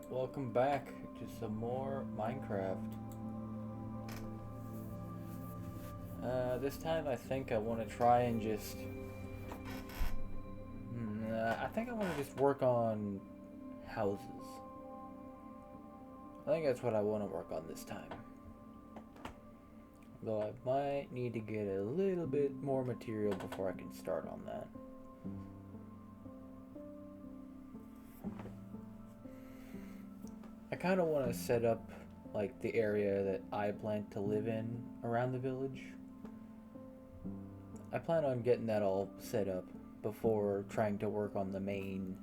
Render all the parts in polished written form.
Welcome back to some more Minecraft. This time I think I want to try and just... I think I want to just work on houses. I think that's what I want to work on this time. Though I might need to get a little bit more material before I can start on that. I kind of want to set up like the area that I plan to live in around the village. I plan on getting that all set up before trying to work on the main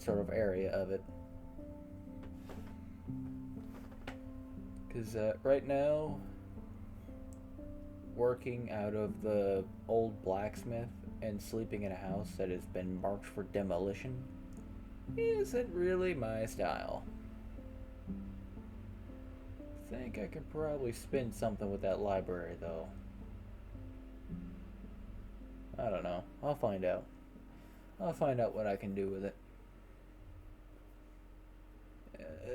sort of area of it. Because right now, working out of the old blacksmith and sleeping in a house that has been marked for demolition isn't really my style. I think I could probably spin something with that library though. I don't know. I'll find out. I'll find out what I can do with it.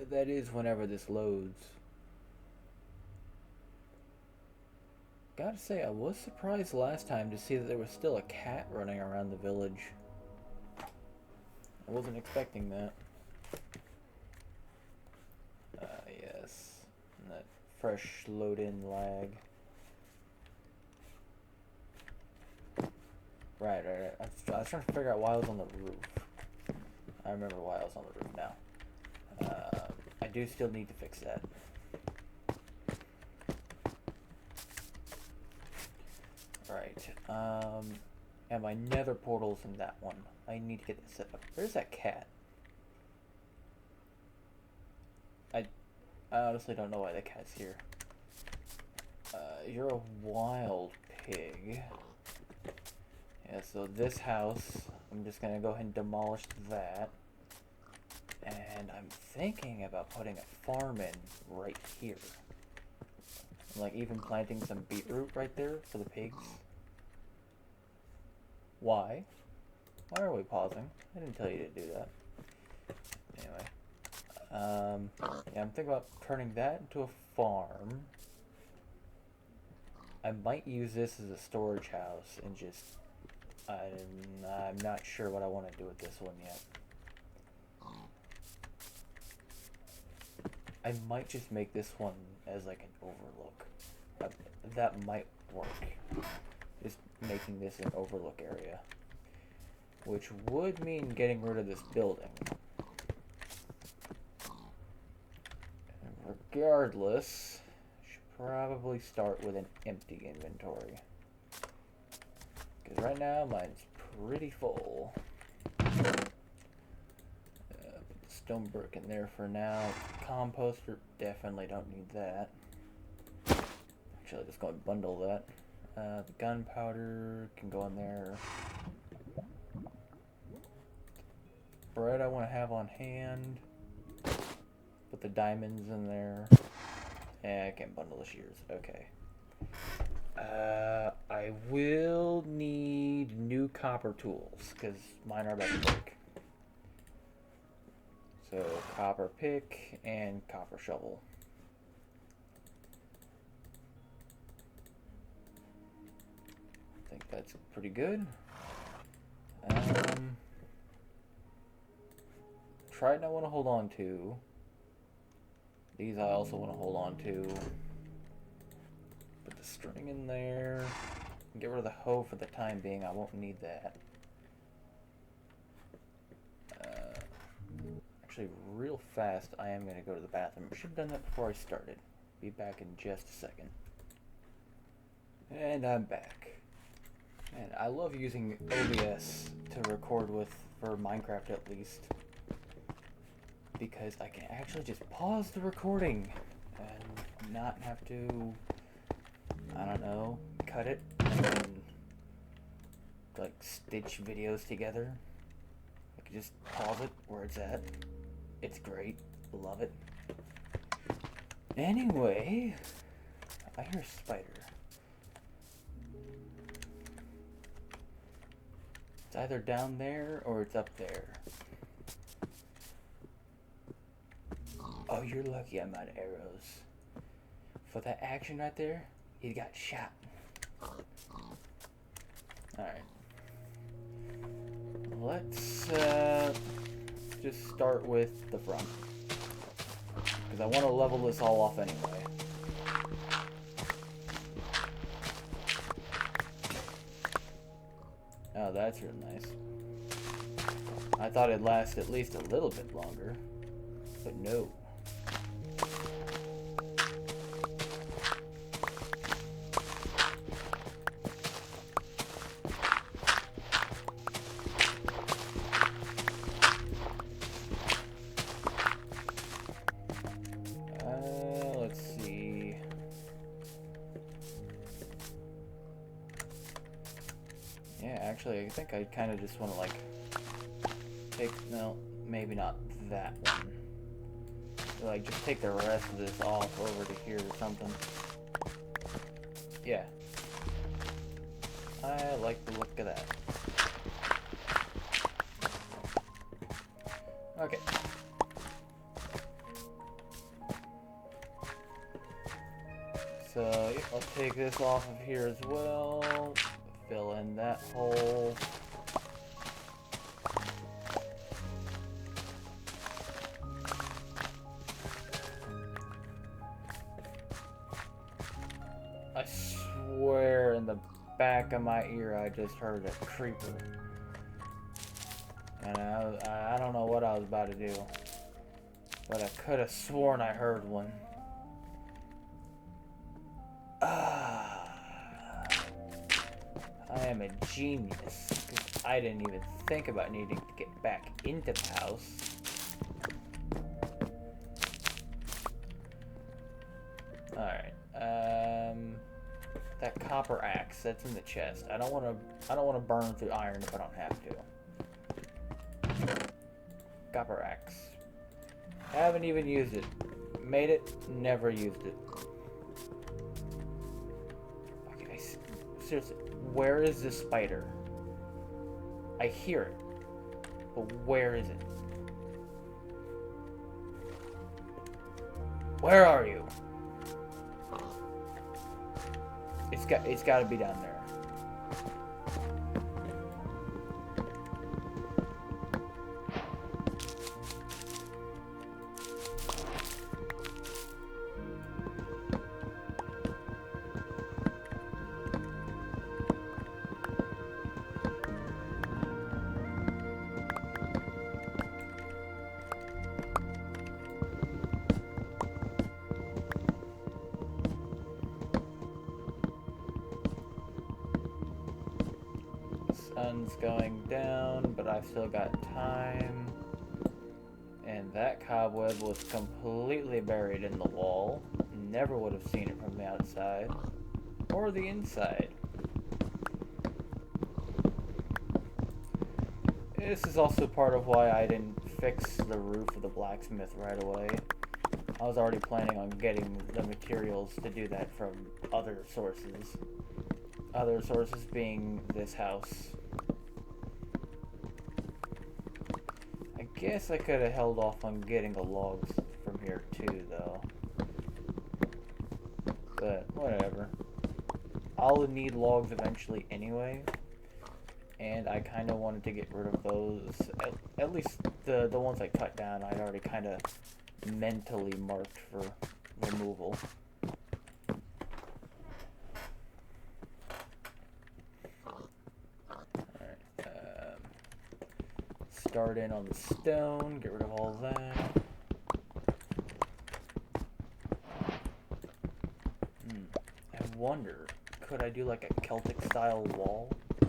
That is whenever this loads. Gotta say, I was surprised last time to see that there was still a cat running around the village. I wasn't expecting that. Yes. And that fresh load-in lag. Right. I was trying to figure out why I was on the roof. I remember why I was on the roof now. I do still need to fix that. Right. And my nether portal's in that one. I need to get this set up. Where's that cat? I honestly don't know why the cat's here. You're a wild pig. Yeah, so this house, I'm just gonna go ahead and demolish that. And I'm thinking about putting a farm in right here. Like even planting some beetroot right there for the pigs. Why? Why are we pausing? I didn't tell you to do that. Anyway. Yeah, I'm thinking about turning that into a farm. I might use this as a storage house and just... I'm not sure what I want to do with this one yet. I might just make this one as like an overlook. That might work. Just making this an overlook area. Which would mean getting rid of this building. And regardless, I should probably start with an empty inventory. Because right now mine's pretty full. Put the stone brick in there for now. Composter, definitely don't need that. Actually, just go and bundle that. The gunpowder can go in there. Bread I want to have on hand. Put the diamonds in there. I can't bundle the shears. Okay. I will need new copper tools because mine are about to break. So copper pick and copper shovel. I think that's pretty good. Trident I want to hold on to. These I also want to hold on to. Put the string in there. Get rid of the hoe for the time being. I won't need that. Actually, real fast, I am going to go to the bathroom. I should have done that before I started. Be back in just a second. And I'm back. And I love using OBS to record with, for Minecraft at least. Because I can actually just pause the recording and not have to, I don't know, cut it and then, like, stitch videos together. I can just pause it where it's at. It's great. Love it. Anyway, I hear a spider. It's either down there or it's up there. Oh, you're lucky I'm out of arrows. For that action right there, you got shot. Alright. Let's just start with the front. Because I want to level this all off anyway. Oh, that's real nice. I thought it'd last at least a little bit longer. But no. Let's see. Yeah, actually, I think I kind of just want to, like, take... No, maybe not that one. Like, just take the rest of this off over to here or something. Yeah. I like the look of that. Okay. So, yeah, I'll take this off of here as well. Fill in that hole. I swear in the back of my ear I just heard a creeper. And I don't know what I was about to do. But I could have sworn I heard one. I am a genius. I didn't even think about needing to get back into the house. Alright. That copper axe that's in the chest. I don't want to burn through iron if I don't have to. Copper axe. Haven't even used it. Made it, never used it. Okay, seriously, where is this spider? I hear it, but where is it? Where are you? It's got to be down there. Sun's going down, but I've still got time. And that cobweb was completely buried in the wall. Never would have seen it from the outside. Or the inside. This is also part of why I didn't fix the roof of the blacksmith right away. I was already planning on getting the materials to do that from other sources. Other sources being this house. I guess I could have held off on getting the logs from here too, though. But whatever. I'll need logs eventually anyway. And I kind of wanted to get rid of those. At least the ones I cut down, I'd already kind of mentally marked for removal. Start in on the stone, get rid of all that. I wonder, could I do like a Celtic style wall? I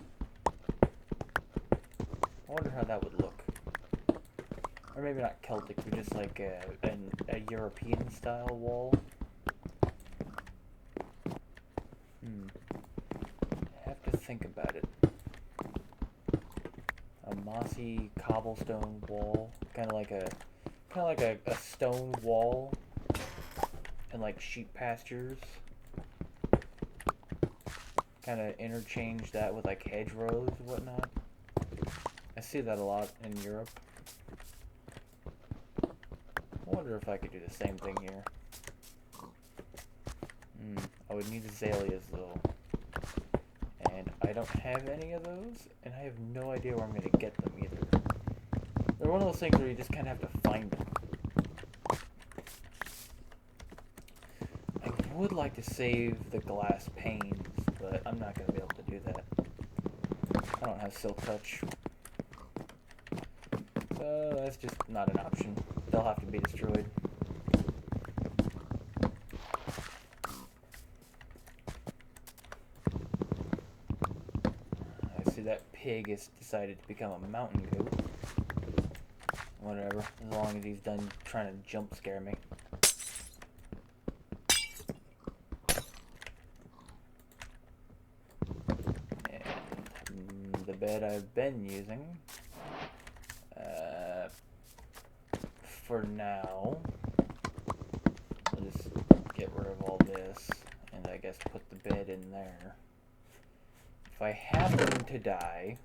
wonder how that would look. Or maybe not Celtic, but just like a European style wall. I have to think about it. A mossy cobblestone wall, kind of like a stone wall, and like sheep pastures. Kind of interchange that with like hedgerows and whatnot. I see that a lot in Europe. I wonder wonder if I could do the same thing here. I would need azaleas though. And I don't have any of those, and I have no idea where I'm going to get them either. They're one of those things where you just kind of have to find them. I would like to save the glass panes, but I'm not going to be able to do that. I don't have silk touch. So that's just not an option. They'll have to be destroyed. I see that pig has decided to become a mountain goat. Whatever, as long as he's done trying to jump scare me. And the bed I've been using, for now, I'll just get rid of all this, and I guess put the bed in there. If I happen to die,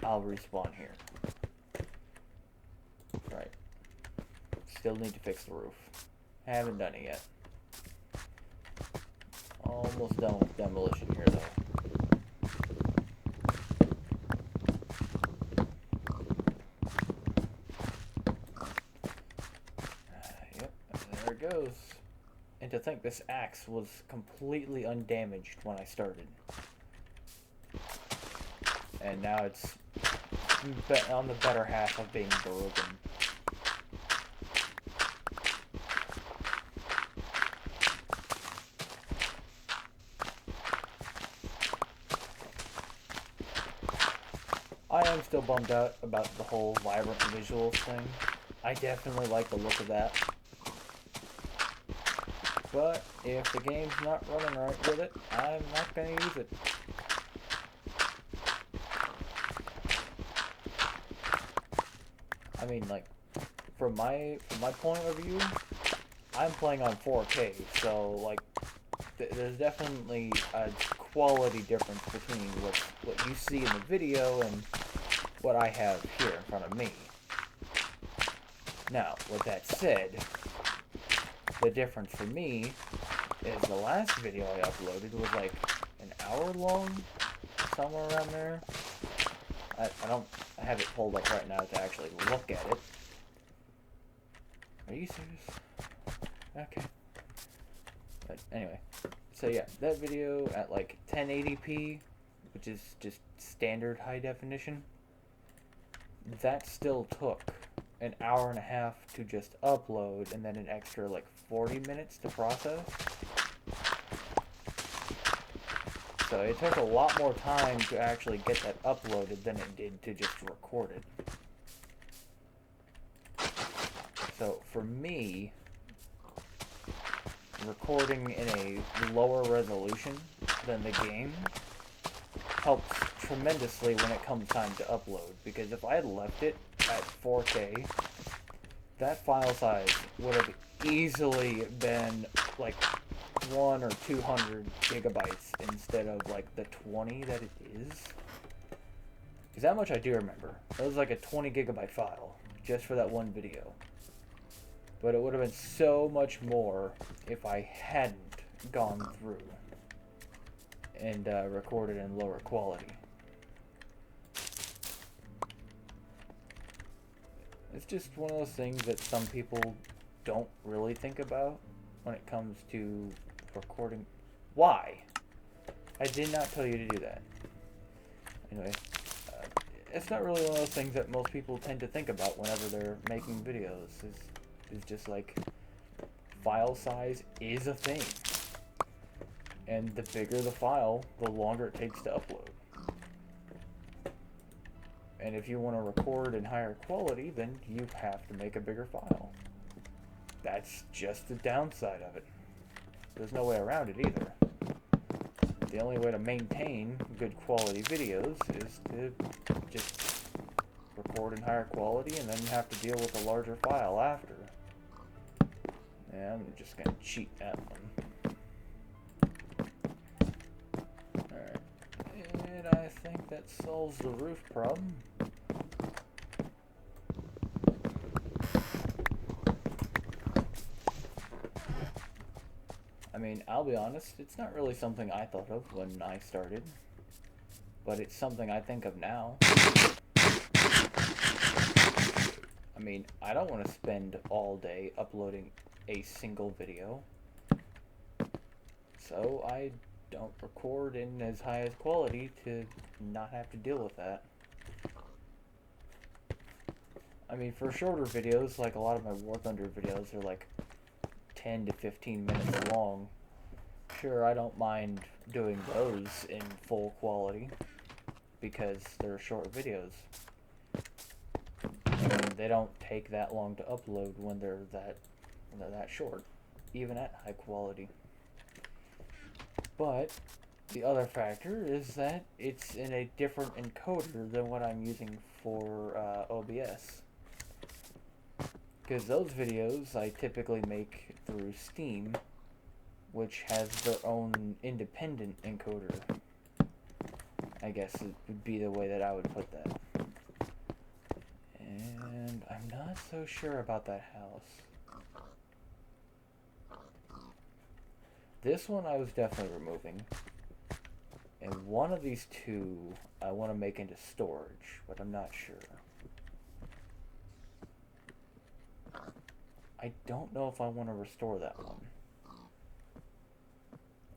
I'll respawn here. Right. Still need to fix the roof. Haven't done it yet. Almost done with demolition here, though. Yep, there it goes. And to think this axe was completely undamaged when I started. And now it's on the better half of being broken. I am still bummed out about the whole vibrant visuals thing. I definitely like the look of that. But if the game's not running right with it, I'm not going to use it. I mean, like, from my point of view, I'm playing on 4K, so like, there's definitely a quality difference between what you see in the video and what I have here in front of me. Now, with that said, the difference for me is the last video I uploaded was like an hour long, somewhere around there. I have it pulled up right now to actually look at it. Are you serious? Okay. But anyway, so yeah, that video at like 1080p, which is just standard high definition, that still took an hour and a half to just upload, and then an extra like 40 minutes to process. So it took a lot more time to actually get that uploaded than it did to just record it. So for me, recording in a lower resolution than the game helps tremendously when it comes time to upload, because if I had left it at 4K, that file size would have easily been like 100 or 200 gigabytes instead of like the 20 that it is. Because that much I do remember. It was like a 20 gigabyte file just for that one video. But it would have been so much more if I hadn't gone through and recorded in lower quality. It's just one of those things that some people don't really think about when it comes to recording. Why? I did not tell you to do that. Anyway, it's not really one of those things that most people tend to think about whenever they're making videos. It's just like, file size is a thing. And the bigger the file, the longer it takes to upload. And if you want to record in higher quality, then you have to make a bigger file. That's just the downside of it. There's no way around it either. The only way to maintain good quality videos is to just record in higher quality and then have to deal with a larger file after. Yeah, I'm just going to cheat that one. Alright. And I think that solves the roof problem. mean, I'll be honest, it's not really something I thought of when I started, but it's something I think of now. I mean, I don't want to spend all day uploading a single video, so I don't record in as high as quality to not have to deal with that. I mean, for shorter videos, like a lot of my War Thunder videos are like 10 to 15 minutes long. Sure, I don't mind doing those in full quality because they're short videos. And they don't take that long to upload when they're that short, even at high quality. But the other factor is that it's in a different encoder than what I'm using for OBS. Because those videos I typically make through Steam, which has their own independent encoder. I guess it would be the way that I would put that. And I'm not so sure about that house. This one I was definitely removing. And one of these two I want to make into storage, but I'm not sure. I don't know if I want to restore that one.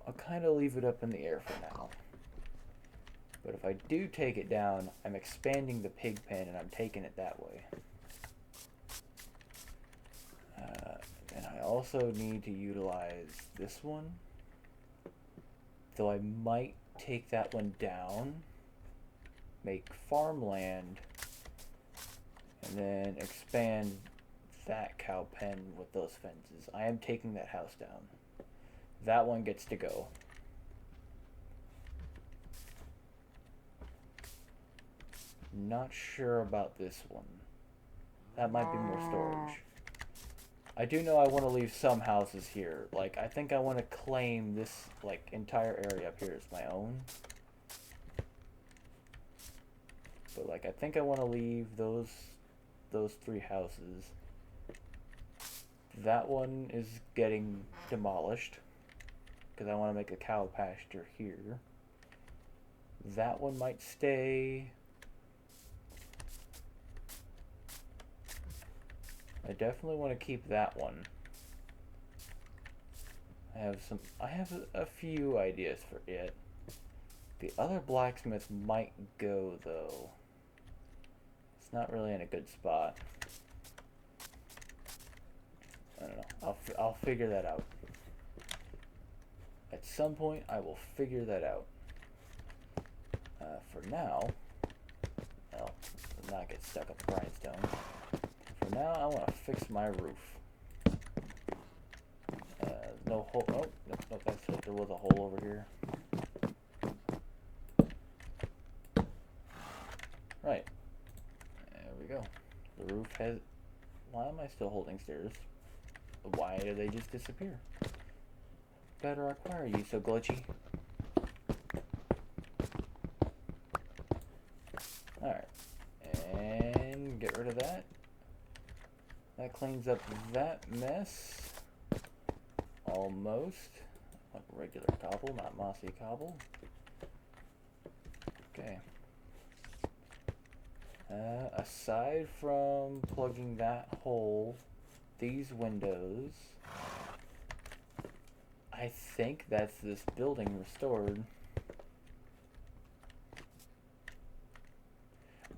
I'll kind of leave it up in the air for now. But if I do take it down, I'm expanding the pig pen and I'm taking it that way. And I also need to utilize this one. Though I might take that one down, make farmland, and then expand that cow pen with those fences. I am taking that house down. That one gets to go. Not sure about this one. That might be more storage. I do know I want to leave some houses here. Like, I think I want to claim this, like, entire area up here as my own. But, like, I think I want to leave those 3 houses. That one is getting demolished because I want to make a cow pasture here. That one might stay. I definitely want to keep that one. I have a few ideas for it. The other blacksmith might go though. It's not really in a good spot. I don't know. I'll figure that out. At some point, I will figure that out. For now, well, not get stuck up the grindstone. For now, I want to fix my roof. No hole. Oh, nope, that's it. There was a hole over here. Right. There we go. The roof has. Why am I still holding stairs? Why do they just disappear? Better acquire you, so glitchy. Alright. And get rid of that. That cleans up that mess. Almost. Like regular cobble, not mossy cobble. Okay. Aside from plugging that hole, these windows, I think that's this building restored.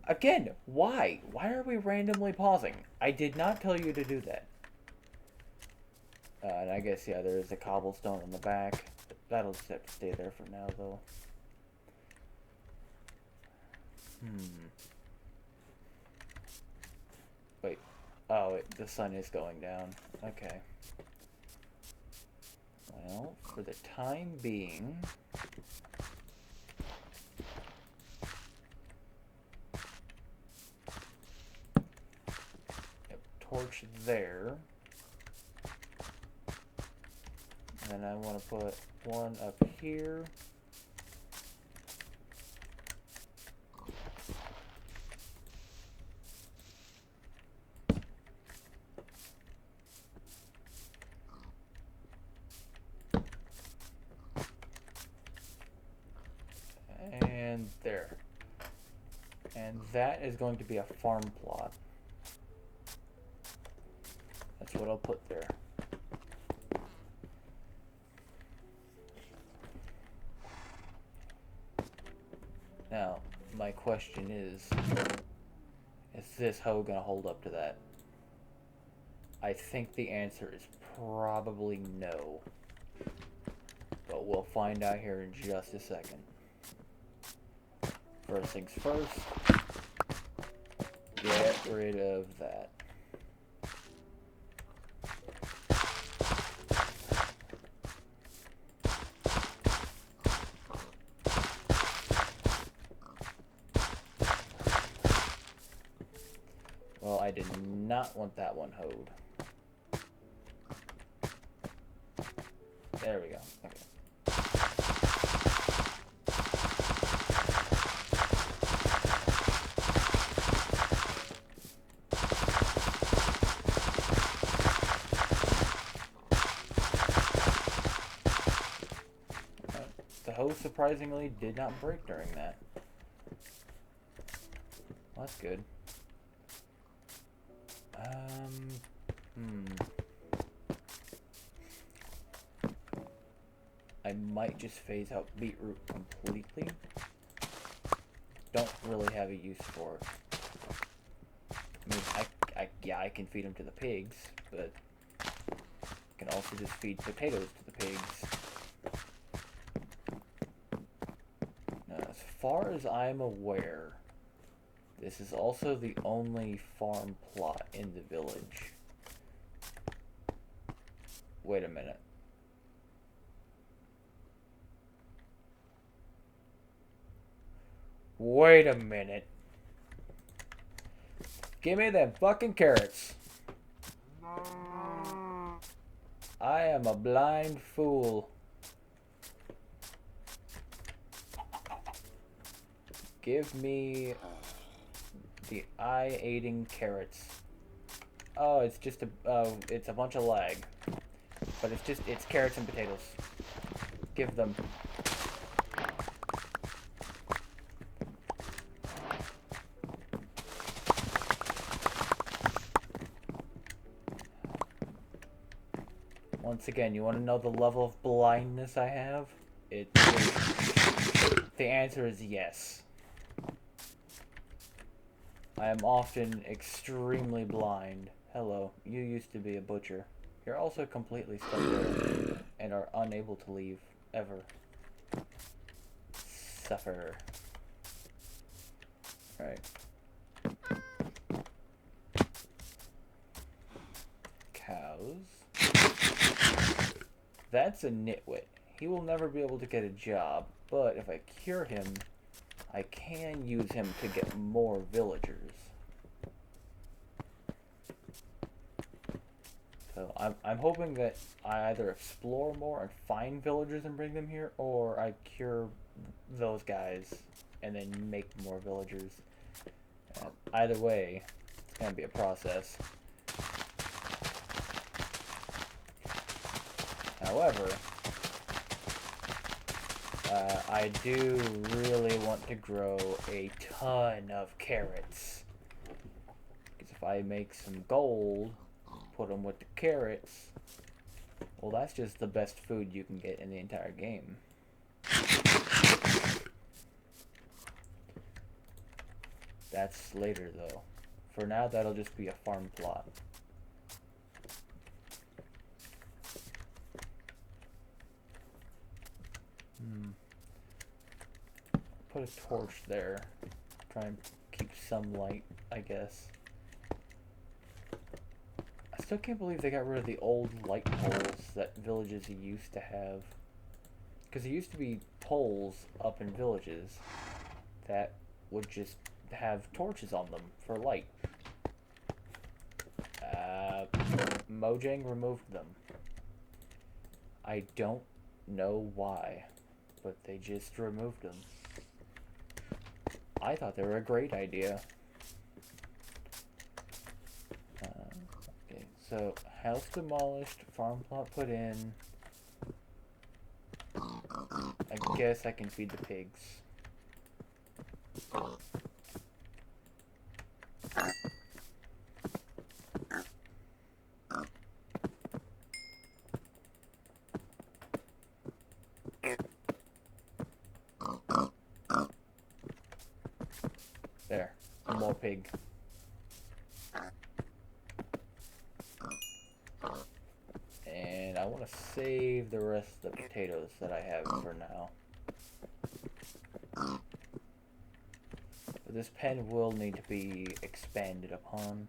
Again, why? Why are we randomly pausing? I did not tell you to do that. And I guess, yeah, there is a cobblestone in the back. That'll just have to stay there for now, though. Wait. Oh, the sun is going down. Okay. Well, for the time being... Yep, torch there. And then I want to put one up here. and there. And that is going to be a farm plot. That's what I'll put there. Now, my question is this hoe gonna hold up to that? I think the answer is probably no. But we'll find out here in just a second. First things first, get rid of that. Well, I did not want that one hoed. There we go. Okay. The hose surprisingly did not break during that. Well, that's good. I might just phase out beetroot completely. Don't really have a use for it. I mean, yeah, I can feed them to the pigs, but I can also just feed potatoes to the pigs. Now, as far as I'm aware, this is also the only farm plot in the village. Wait a minute. Wait a minute. Give me them fucking carrots. I am a blind fool. Give me the eye-aiding carrots. Oh, it's just it's a bunch of lag. But it's carrots and potatoes. Give them. Once again, you want to know the level of blindness I have? The answer is yes. I am often extremely blind. Hello, you used to be a butcher. You're also completely stuck there and are unable to leave, ever. Suffer. Alright. Cows. That's a nitwit. He will never be able to get a job, but if I cure him, I can use him to get more villagers. So I'm hoping that I either explore more and find villagers and bring them here, or I cure those guys and then make more villagers. Either way, it's gonna be a process. However, I do really want to grow a ton of carrots. Because if I make some gold, put them with the carrots, well, that's just the best food you can get in the entire game. That's later, though. For now, that'll just be a farm plot. Put a torch there. Try and keep some light, I guess. I still can't believe they got rid of the old light poles that villages used to have. Because there used to be poles up in villages that would just have torches on them for light. Mojang removed them. I don't know why, but they just removed them. I thought they were a great idea. Okay, so house demolished, farm plot put in. I guess I can feed the pigs. There, one more pig. And I want to save the rest of the potatoes that I have for now. But this pen will need to be expanded upon.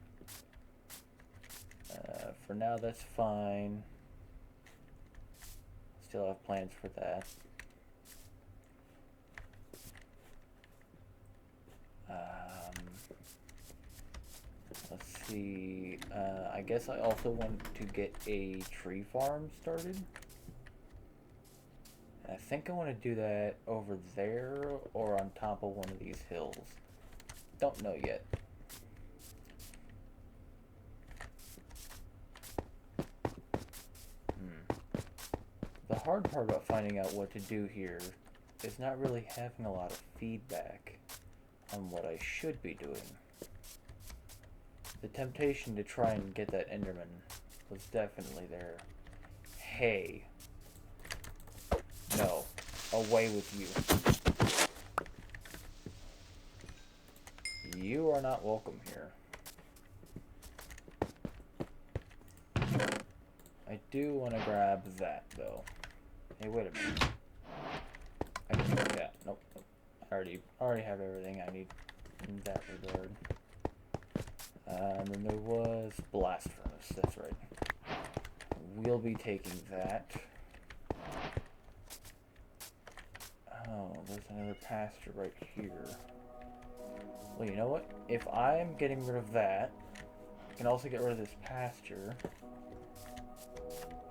For now, that's fine. Still have plans for that. Let's see. I guess I also want to get a tree farm started. I think I want to do that over there or on top of one of these hills. Don't know yet. The hard part about finding out what to do here is not really having a lot of feedback on what I should be doing. The temptation to try and get that Enderman was definitely there. Hey. No. Away with you. You are not welcome here. I do want to grab that, though. Hey, wait a minute. I can do that. Nope. I already have everything I need in that regard. And then there was blast furnace. That's right. We'll be taking that. Oh, there's another pasture right here. Well, you know what? If I'm getting rid of that, I can also get rid of this pasture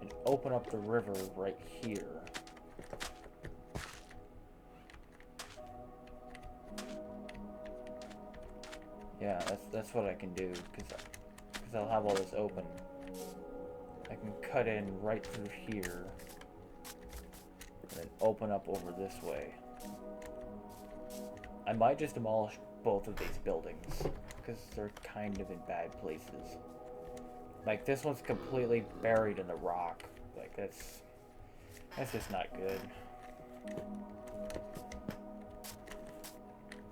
and open up the river right here. Yeah, that's what I can do, because I'll have all this open. I can cut in right through here and then open up over this way. I might just demolish both of these buildings because they're kind of in bad places. Like, this one's completely buried in the rock. Like, that's just not good.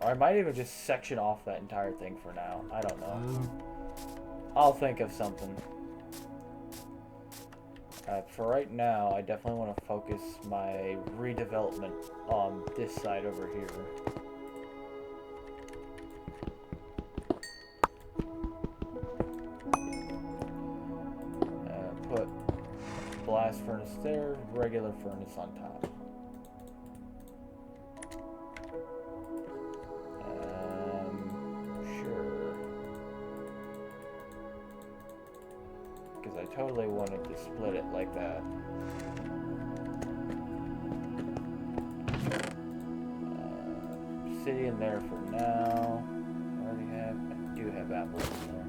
Or I might even just section off that entire thing for now. I don't know. I'll think of something. For right now, I definitely want to focus my redevelopment on this side over here. Put blast furnace there, regular furnace on top. Sure. Because I totally wanted to split it like that. Obsidian there for now. I do have apples in there.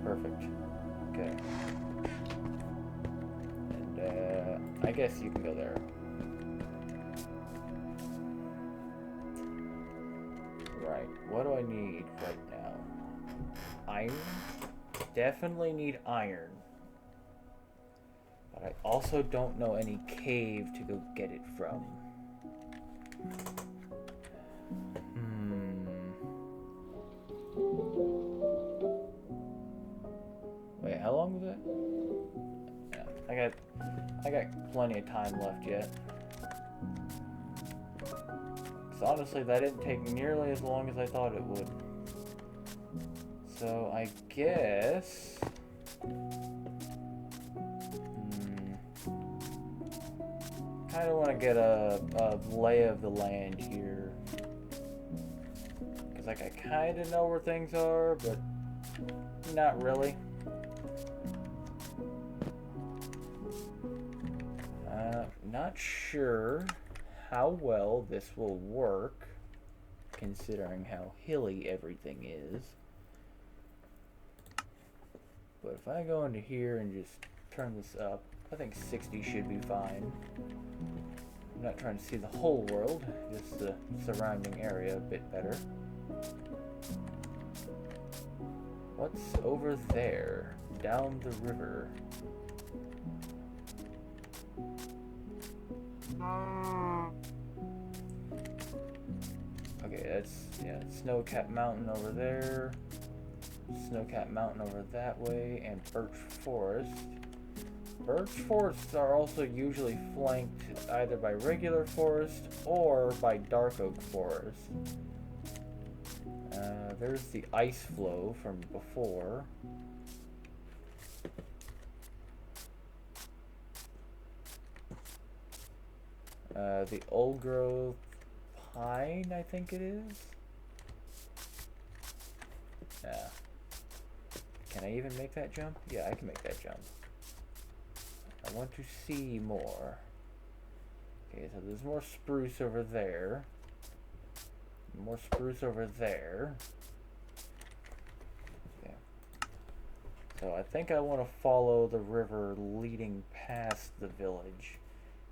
Perfect. Okay. And I guess you can go there. Right. What do I need right now? Iron? Definitely need iron. But I also don't know any cave to go get it from. Wait, how long was that? Yeah, I got plenty of time left yet. So honestly, that didn't take nearly as long as I thought it would. So I guess kind of want to get a lay of the land here, because like I kind of know where things are, but not really. Not sure how well this will work, considering how hilly everything is. But if I go into here and just turn this up, I think 60 should be fine. I'm not trying to see the whole world, just the surrounding area a bit better. What's over there? Down the river. Okay, that's, yeah, Snowcat Mountain over there. Snowcat Mountain over that way, and Birch Forest. Birch forests are also usually flanked either by regular forest or by dark oak forest. There's the ice flow from before. The old growth pine, I think it is. Yeah. Can I even make that jump? Yeah, I can make that jump. I want to see more. Okay, so there's more spruce over there. More spruce over there. Yeah. So I think I want to follow the river leading past the village.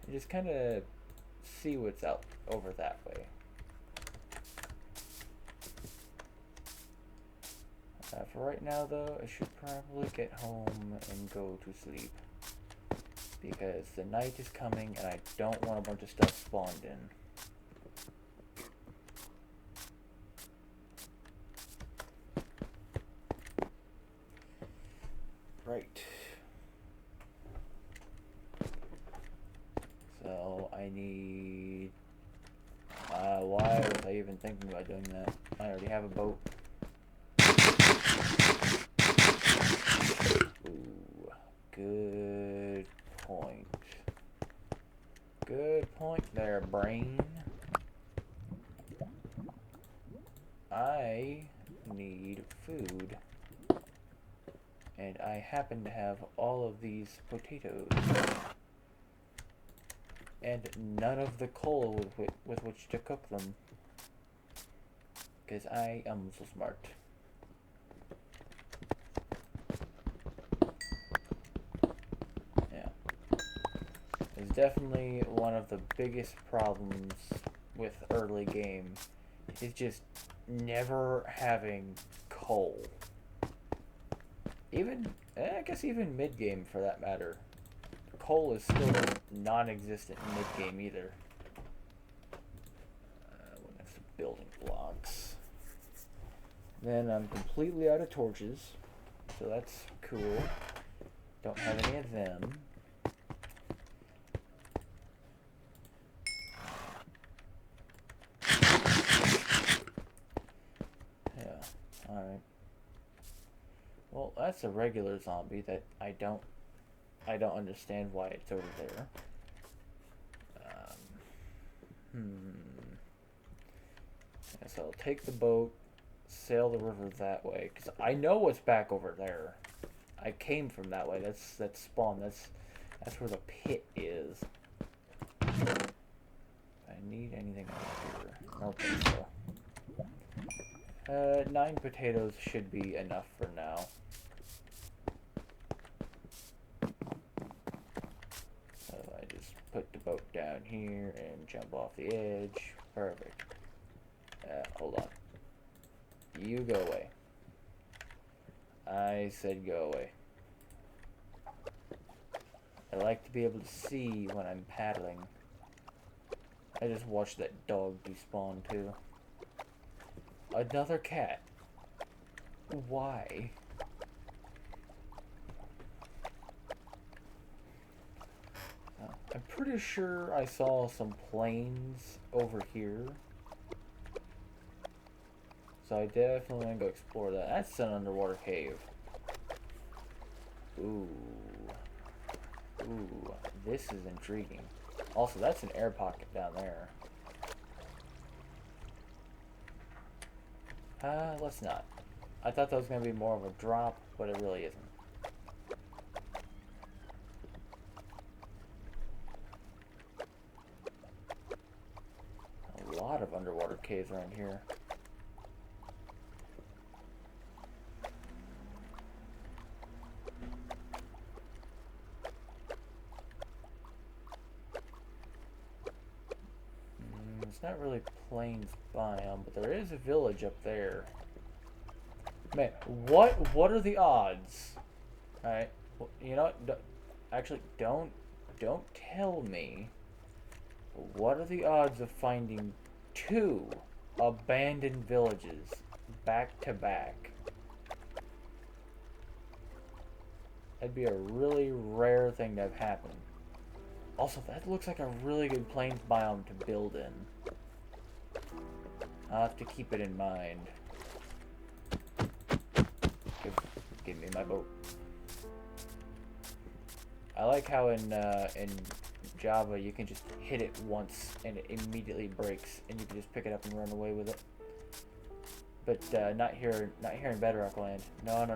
And just kind of see what's out over that way. For right now, though, I should probably get home and go to sleep. Because the night is coming and I don't want a bunch of stuff spawned in. Right. So I need... why was I even thinking about doing that? I already have a boat. Ooh, good point. Good point there, brain. I need food. And I happen to have all of these potatoes. And none of the coal with which to cook them. Because I am so smart. Yeah. It's definitely one of the biggest problems with early game. Is just never having coal. Even, I guess even mid-game for that matter. Coal is still non-existent mid-game either. We'll have some building blocks. Then I'm completely out of torches. So that's cool. Don't have any of them. Yeah, alright. Well, that's a regular zombie that I don't understand why it's over there. So I'll take the boat, sail the river that way, because I know what's back over there. I came from that way. That's spawn. That's where the pit is. I need anything out here? I don't think so. 9 potatoes should be enough for now. So I just put the boat down here and jump off the edge. Perfect. Hold on. You go away. I said go away. I like to be able to see when I'm paddling. I just watched that dog despawn too. Another cat. Why? I'm pretty sure I saw some planes over here. So I definitely want to go explore that. That's an underwater cave. Ooh. Ooh, this is intriguing. Also, that's an air pocket down there. Let's not. I thought that was going to be more of a drop, but it really isn't. A lot of underwater caves around here. It's not really plains biome, but there is a village up there. Man, what are the odds? Alright, well, you know what? Actually, don't tell me. What are the odds of finding 2 abandoned villages back to back? That'd be a really rare thing to have happen. Also, that looks like a really good plains biome to build in. I'll have to keep it in mind. Give me my boat. I like how in Java you can just hit it once and it immediately breaks, and you can just pick it up and run away with it. But not here in Bedrock Land. No.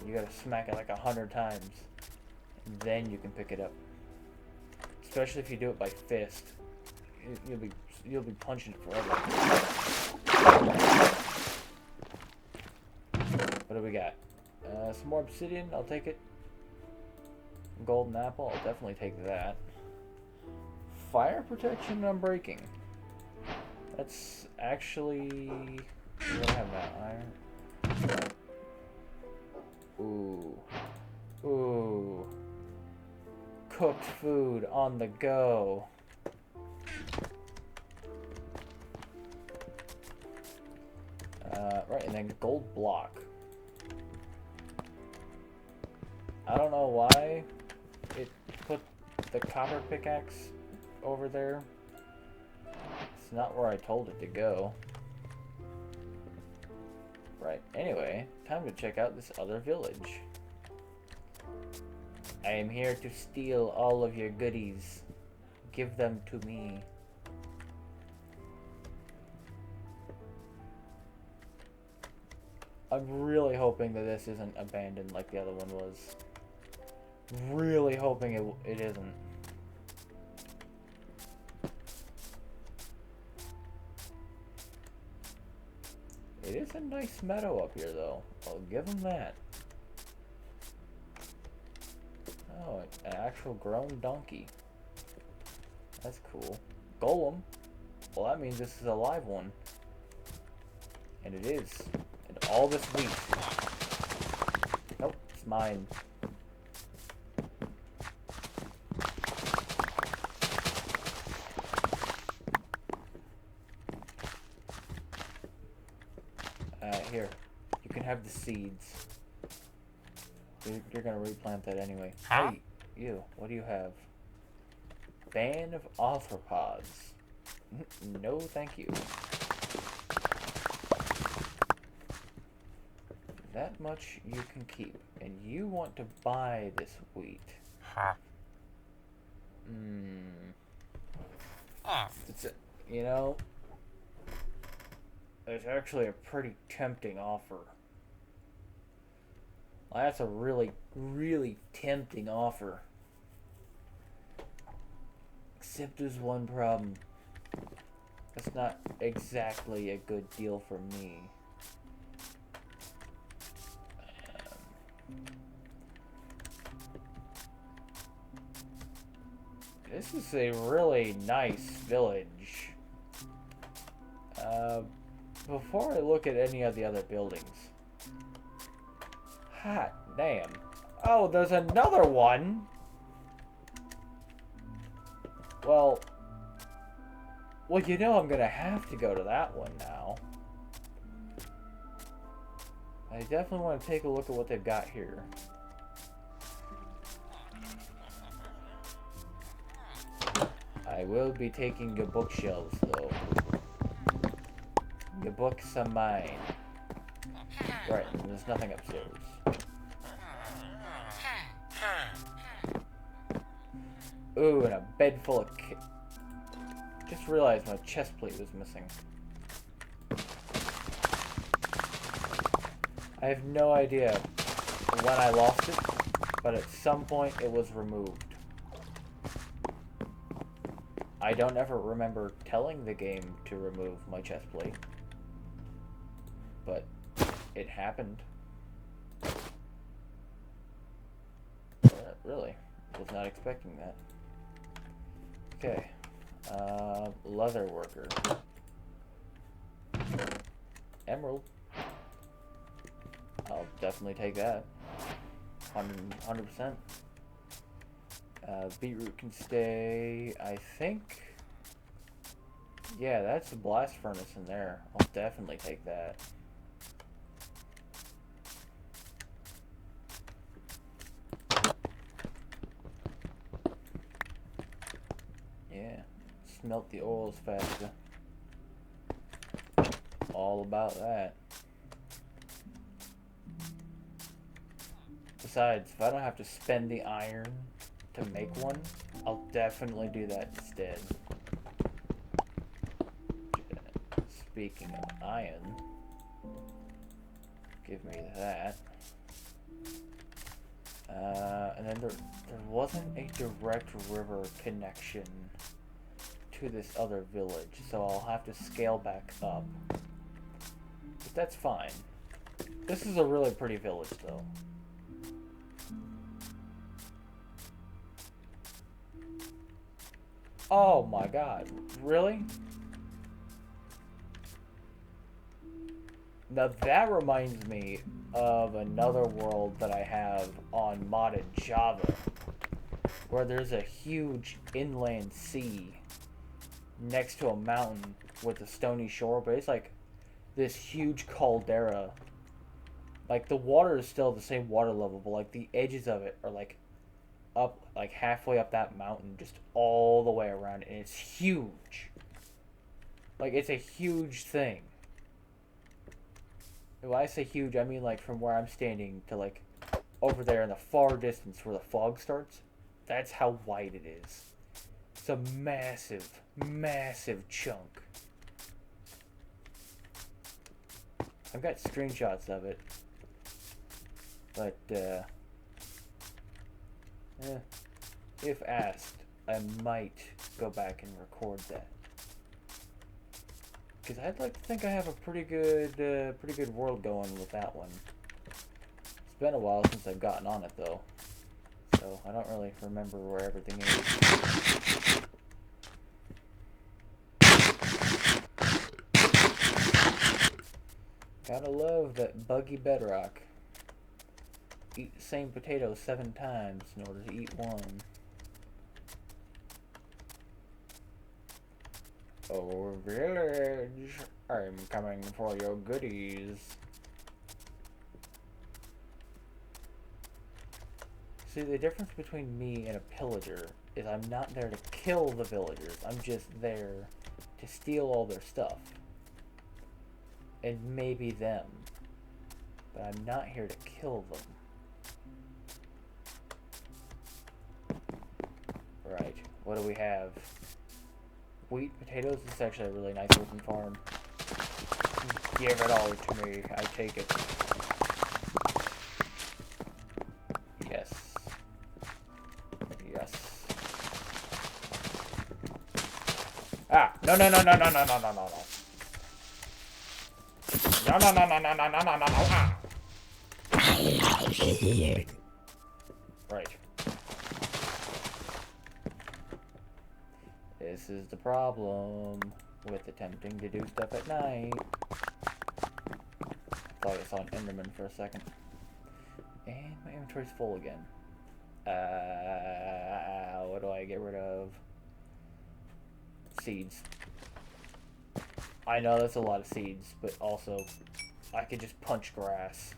You gotta smack it like 100 times, and then you can pick it up. Especially if you do it by fist, you'll be punching it forever. What do we got? Some more obsidian. I'll take it. Golden apple. I'll definitely take that. Fire protection and unbreaking. That's actually. We don't have that iron. Ooh. Cooked food on the go. Right, and then gold block. I don't know why it put the copper pickaxe over there. It's not where I told it to go. Right, anyway, time to check out this other village. I am here to steal all of your goodies. Give them to me. I'm really hoping that this isn't abandoned like the other one was. Really hoping it isn't. It is a nice meadow up here, though. I'll give them that. Oh, an actual grown donkey. That's cool. Golem. Well, that means this is a live one. And it is. And all this wheat. Nope, it's mine. Here. You can have the seeds. You're gonna replant that anyway. Huh? Hey, you. What do you have? Band of arthropods. No, thank you. That much you can keep, and you want to buy this wheat. Huh? It's a, you know, it's actually a pretty tempting offer. That's a really, really tempting offer. Except there's one problem. That's not exactly a good deal for me. This is a really nice village. Before I look at any of the other buildings. Hot damn. Oh, there's another one! Well, you know I'm gonna have to go to that one now. I definitely want to take a look at what they've got here. I will be taking your bookshelves, though. Your books are mine. Right, there's nothing upstairs. Ooh, and a bed full of just realized my chest plate was missing. I have no idea when I lost it, but at some point it was removed. I don't ever remember telling the game to remove my chest plate, but it happened. Really, was not expecting that. Okay, leather worker. definitely take that. 100%. Beetroot can stay, I think. Yeah, that's a blast furnace in there. I'll definitely take that. Yeah, smelt the oils faster. All about that. Besides, if I don't have to spend the iron to make one, I'll definitely do that instead. Speaking of iron, give me that. And then there wasn't a direct river connection to this other village, so I'll have to scale back up. But that's fine. This is a really pretty village, though. Oh my god, really? Now that reminds me of another world that I have on modded Java, where there's a huge inland sea next to a mountain with a stony shore, but it's like this huge caldera. Like the water is still the same water level, but like the edges of it are like up, like halfway up that mountain, just all the way around, and it's huge. Like it's a huge thing. When I say huge, I mean like from where I'm standing to like over there in the far distance where the fog starts. That's how wide it is. It's a massive, massive chunk. I've got screenshots of it. But, if asked, I might go back and record that. Because I'd like to think I have a pretty good world going with that one. It's been a while since I've gotten on it, though. So, I don't really remember where everything is. Gotta love that buggy bedrock. Eat the same potato 7 times in order to eat one. Oh, village, I'm coming for your goodies. See, the difference between me and a pillager is I'm not there to kill the villagers. I'm just there to steal all their stuff. And maybe them. But I'm not here to kill them. Right, what do we have? Wheat, potatoes. This is actually a really nice looking farm. Give it all to me. I take it. Yes. Yes. Ah! No, no, no, no, no, no, no, no, no, no. No, no, no, no, no, no, no, no, no, no, ah! Right. This is the problem with attempting to do stuff at night. Thought I saw an Enderman for a second. And my inventory's full again. What do I get rid of? Seeds. I know that's a lot of seeds, but also I could just punch grass.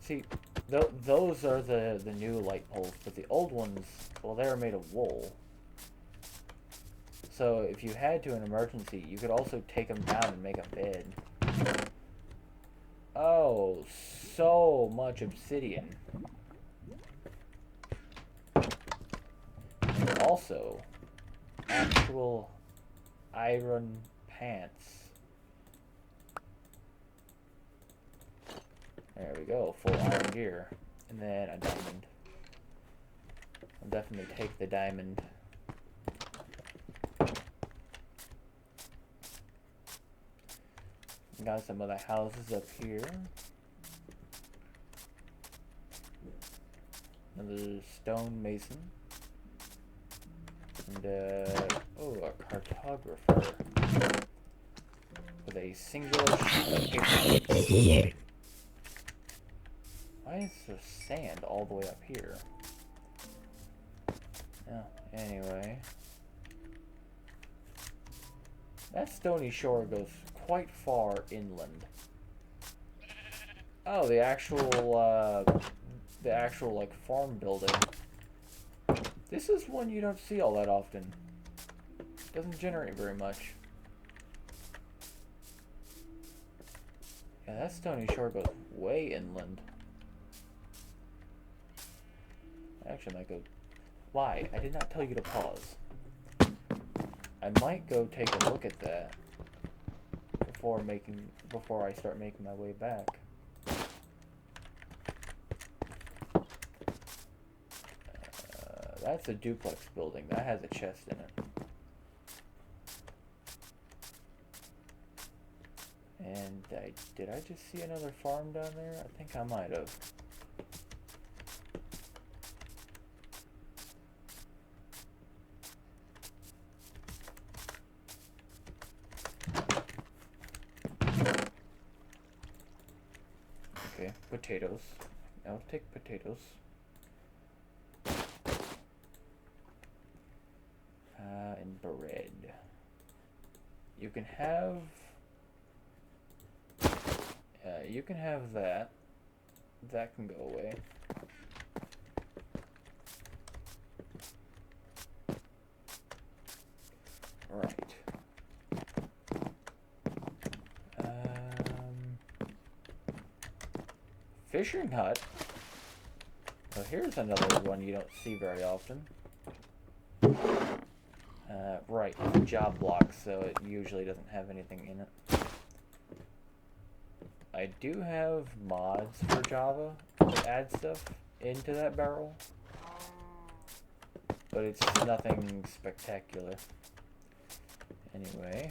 See, those are the new light poles, but the old ones, well, they were made of wool. So if you had to in an emergency, you could also take them down and make a bed. Oh, so much obsidian. And also, actual iron pants. There we go, full iron gear. And then a diamond. I'll definitely take the diamond. Got some other houses up here. Another stone mason. And, oh, a cartographer. with a singular sheet of paper. Why is there sand all the way up here? Oh, anyway. That stony shore goes quite far inland. Oh, the actual like farm building. This is one you don't see all that often. Doesn't generate very much. Yeah, that stony shore goes way inland. Actually, I might go. Why? I did not tell you to pause. I might go take a look at that before I start making my way back. That's a duplex building. That has a chest in it. And did I just see another farm down there? I think I might have. Okay, potatoes. I'll take potatoes. And bread. You can have that. That can go away. Right. Fishing hut. So here's another one you don't see very often. Right, it's a job block, so it usually doesn't have anything in it. I do have mods for Java that add stuff into that barrel, but it's nothing spectacular. Anyway,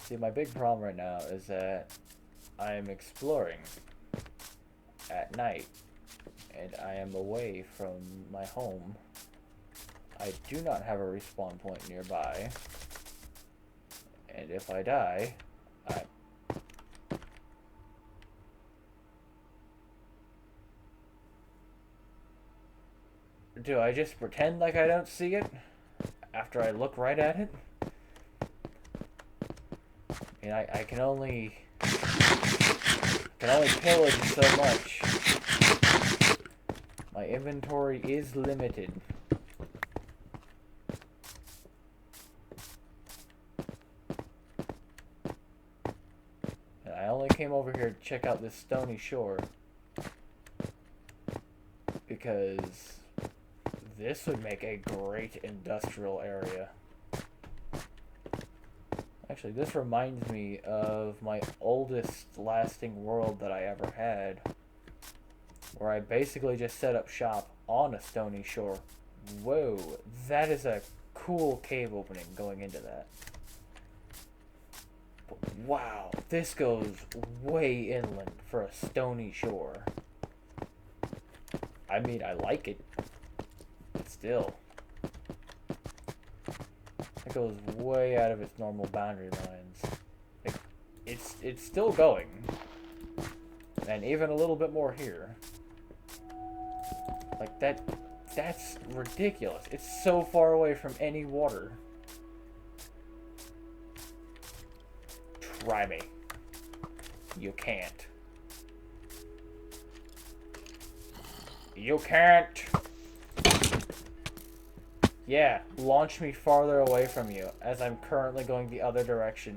see, my big problem right now is that I am exploring at night, and I am away from my home. I do not have a respawn point nearby, and if I die, do I just pretend like I don't see it after I look right at it? I mean, I can only pillage so much. My inventory is limited. And I only came over here to check out this stony shore because this would make a great industrial area. Actually, this reminds me of my oldest lasting world that I ever had, where I basically just set up shop on a stony shore. Whoa, that is a cool cave opening going into that. But wow, this goes way inland for a stony shore. I mean, I like it, but still. It goes way out of its normal boundary lines. It's still going. And even a little bit more here. Like that's ridiculous. It's so far away from any water. Try me. You can't. You can't. Yeah, launch me farther away from you, as I'm currently going the other direction.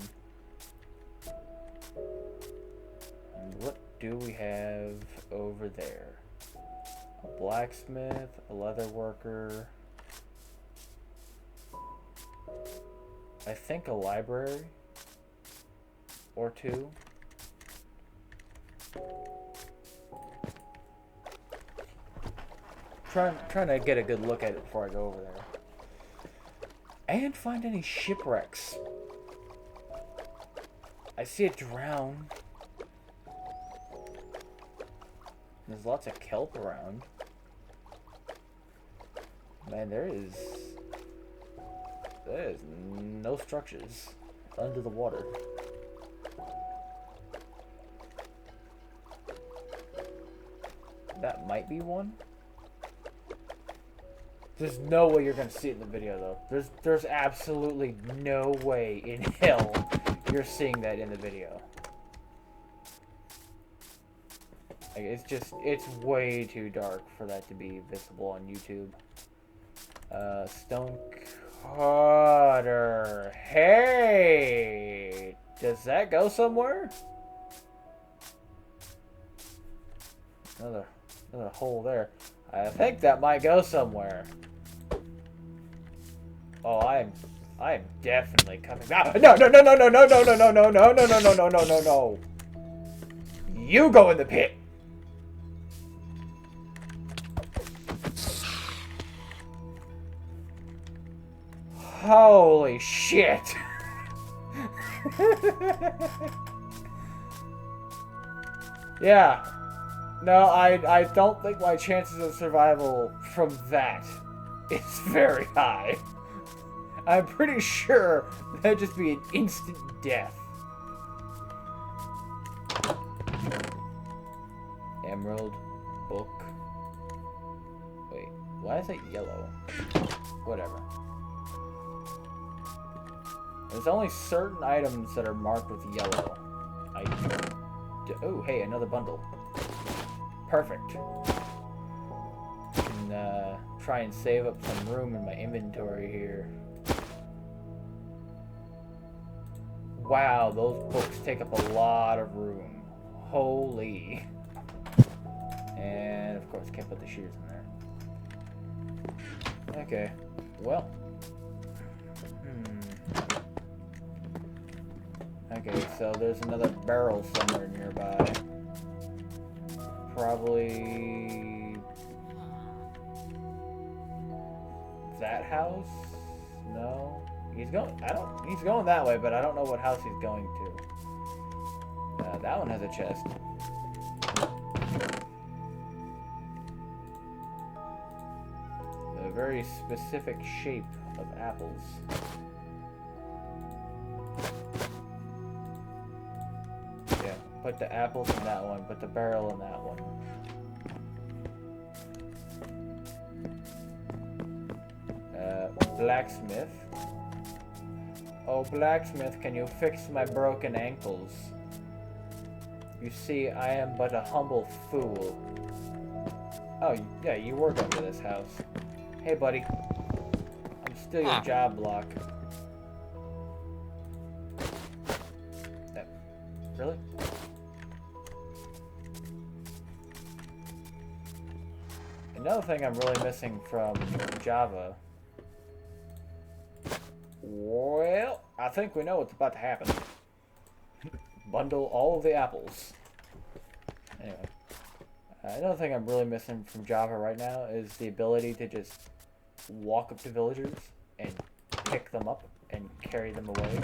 And what do we have over there? A blacksmith, a leather worker. I think a library or two. Trying to get a good look at it before I go over there. And find any shipwrecks. I see it drown. There's lots of kelp around. Man, there is no structures. under the water. That might be one. There's no way you're gonna see it in the video, though. There's absolutely no way in hell you're seeing that in the video. Like, it's way too dark for that to be visible on YouTube. Stone cutter. Hey! Does that go somewhere? Another hole there. I think that might go somewhere. Oh, I am definitely coming back. No, no, no, no, no, no, no, no, no, no, no, no, no, no, no, no, no, no. You go in the pit. Holy shit. Yeah. No, I don't think my chances of survival from that is very high. I'm pretty sure that'd just be an instant death. Emerald book. Wait, why is it yellow? Whatever. There's only certain items that are marked with yellow. Oh, hey, another bundle. Perfect. I can try and save up some room in my inventory here. Wow, those books take up a lot of room. Holy. And of course, can't put the shears in there. Okay, well. Okay, so there's another barrel somewhere nearby. Probably that house? No. He's going that way, but I don't know what house he's going to. That one has a chest. A very specific shape of apples. Yeah, put the apples in that one, put the barrel in that one. Blacksmith. Oh, blacksmith, can you fix my broken ankles? You see, I am but a humble fool. Oh, yeah, you work under this house. Hey, buddy. I'm still your job block. Really? Another thing I'm really missing from Java. Well, I think we know what's about to happen. Bundle all of the apples. Anyway. Another thing I'm really missing from Java right now is the ability to just walk up to villagers and pick them up and carry them away.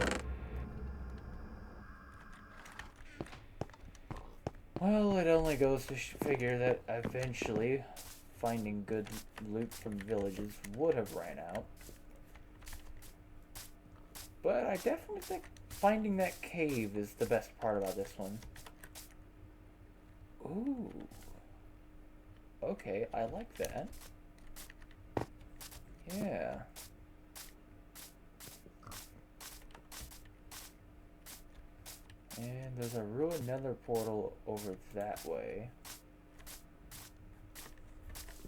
Well, it only goes to figure that eventually finding good loot from villages would have ran out. But I definitely think finding that cave is the best part about this one. Ooh. Okay, I like that. Yeah. And there's a ruined nether portal over that way.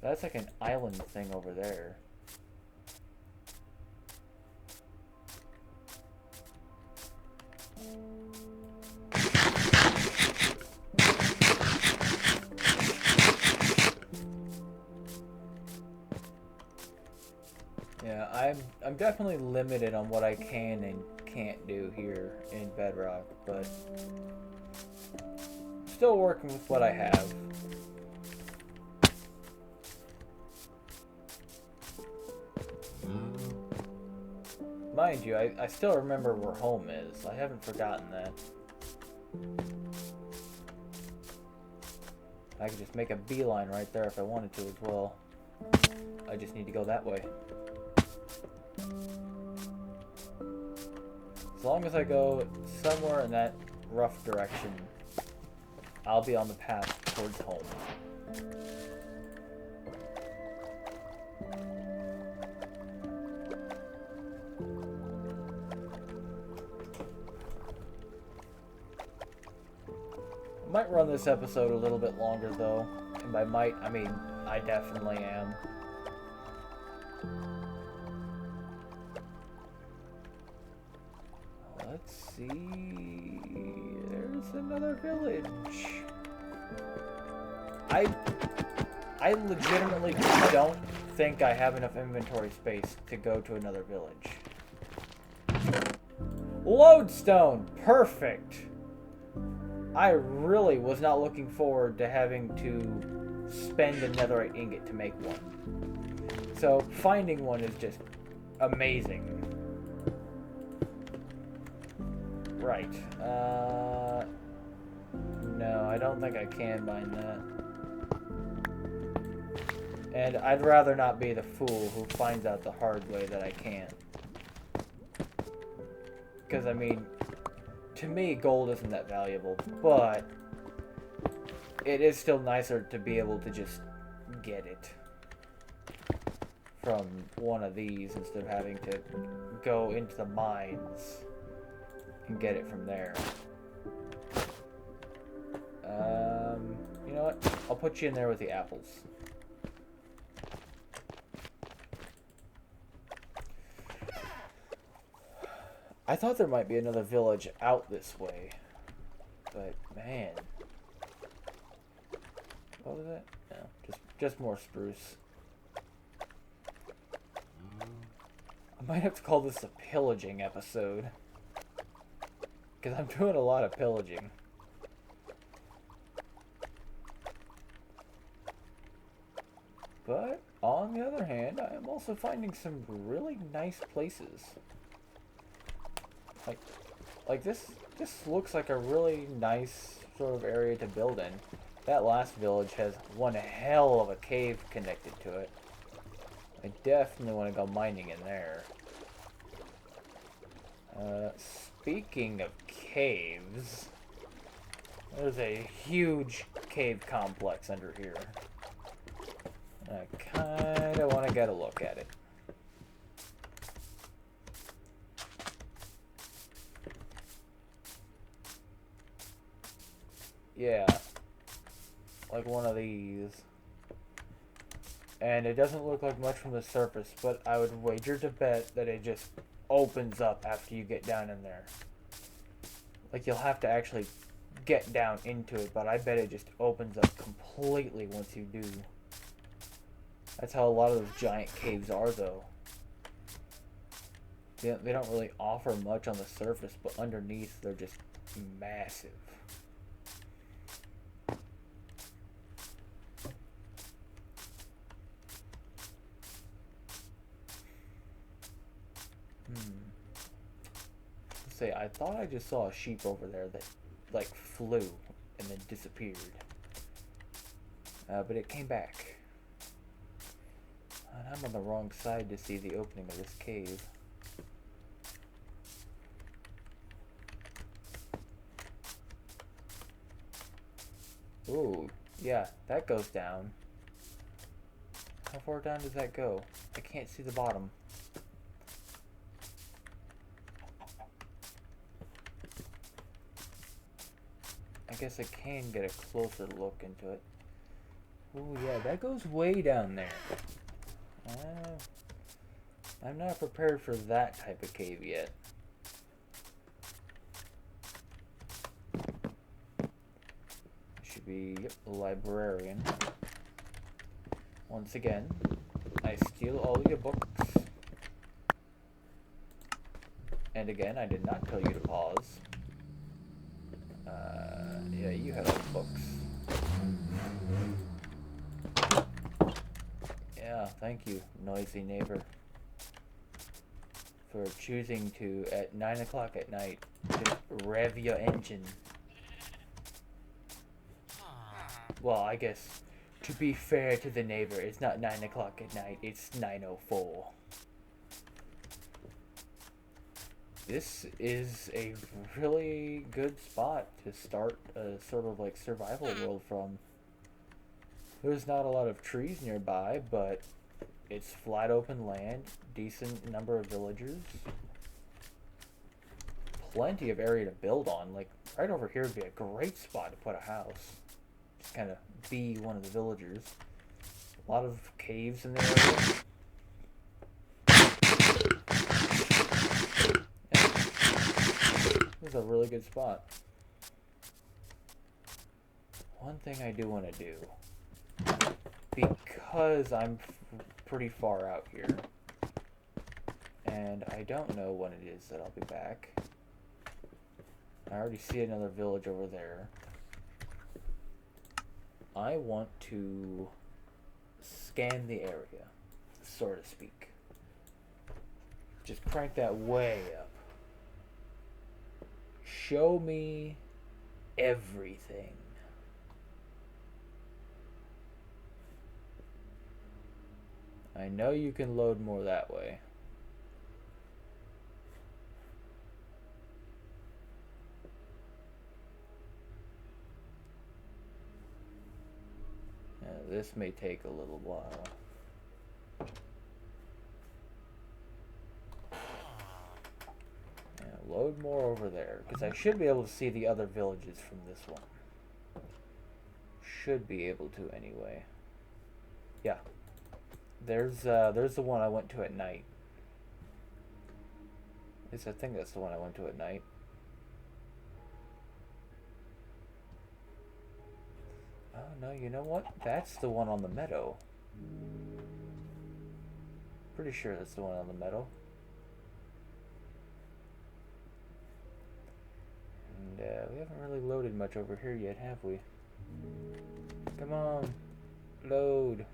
That's like an island thing over there. Yeah, I'm definitely limited on what I can and can't do here in Bedrock, but still working with what I have. Mind you, I still remember where home is. I haven't forgotten that. I could just make a beeline right there if I wanted to as well. I just need to go that way. As long as I go somewhere in that rough direction, I'll be on the path towards home. I might run this episode a little bit longer though, and by might, I mean I definitely am. Let's see. There's another village. I legitimately don't think I have enough inventory space to go to another village. Lodestone! Perfect! I really was not looking forward to having to spend a netherite ingot to make one. So finding one is just amazing. Right. No, I don't think I can mine that. And I'd rather not be the fool who finds out the hard way that I can't. Because, I mean, to me, gold isn't that valuable, but it is still nicer to be able to just get it from one of these instead of having to go into the mines and get it from there. You know what? I'll put you in there with the apples. I thought there might be another village out this way, but man, what was that? No, just more spruce. I might have to call this a pillaging episode, because I'm doing a lot of pillaging. But on the other hand, I am also finding some really nice places. Like this looks like a really nice sort of area to build in. That last village has one hell of a cave connected to it. I definitely want to go mining in there. Speaking of caves, there's a huge cave complex under here. I kinda want to get a look at it. Yeah, like one of these. And it doesn't look like much from the surface, but I would wager to bet that it just opens up after you get down in there. Like, you'll have to actually get down into it, but I bet it just opens up completely once you do. That's how a lot of those giant caves are, though. They don't really offer much on the surface, but underneath they're just massive. Say, I thought I just saw a sheep over there that, like, flew and then disappeared. But it came back. And I'm on the wrong side to see the opening of this cave. Ooh, yeah, that goes down. How far down does that go? I can't see the bottom. I guess I can get a closer look into it. Ooh, yeah, that goes way down there. I'm not prepared for that type of cave yet. Should be, yep, a librarian. Once again, I steal all your books. And again, I did not tell you to pause. Yeah, you have all the books. Yeah, thank you, noisy neighbor, for choosing to, at 9 o'clock at night, just rev your engine. Well, I guess, to be fair to the neighbor, it's not 9 o'clock at night, it's 9:04. this is a really good spot to start a sort of like survival world from. There's not a lot of trees nearby, but it's flat open land, decent number of villagers, plenty of area to build on. Like right over here would be a great spot to put a house. Just kind of be one of the villagers. A lot of caves in the area. This is a really good spot. One thing I do want to do, because I'm pretty far out here, and I don't know when it is that I'll be back. I already see another village over there. I want to scan the area, so to speak. Just crank that way up. Show me everything. I know you can load more that way. This may take a little while. Load more over there, because I should be able to see the other villages from this one. Should be able to anyway. Yeah. There's the one I went to at night. At least I think that's the one I went to at night. Oh no, you know what? That's the one on the meadow. Pretty sure that's the one on the meadow. And we haven't really loaded much over here yet, have we? Come on, load.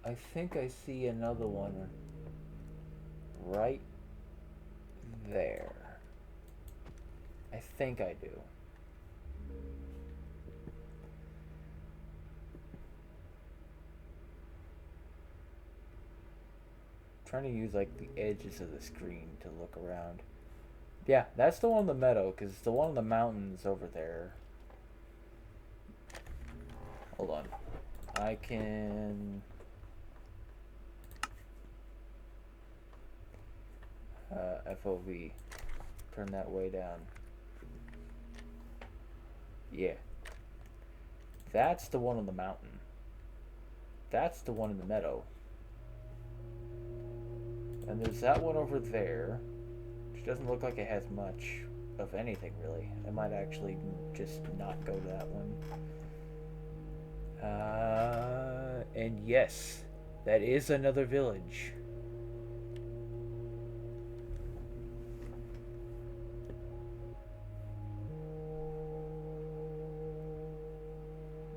I think I see another one right there. I think I do. Trying to use like the edges of the screen to look around. Yeah, that's the one on the meadow, because the one on the mountains over there. Hold on. I can... FOV. Turn that way down. Yeah. That's the one on the mountain. That's the one in the meadow. And there's that one over there, which doesn't look like it has much of anything really. I might actually just not go to that one. And yes, that is another village.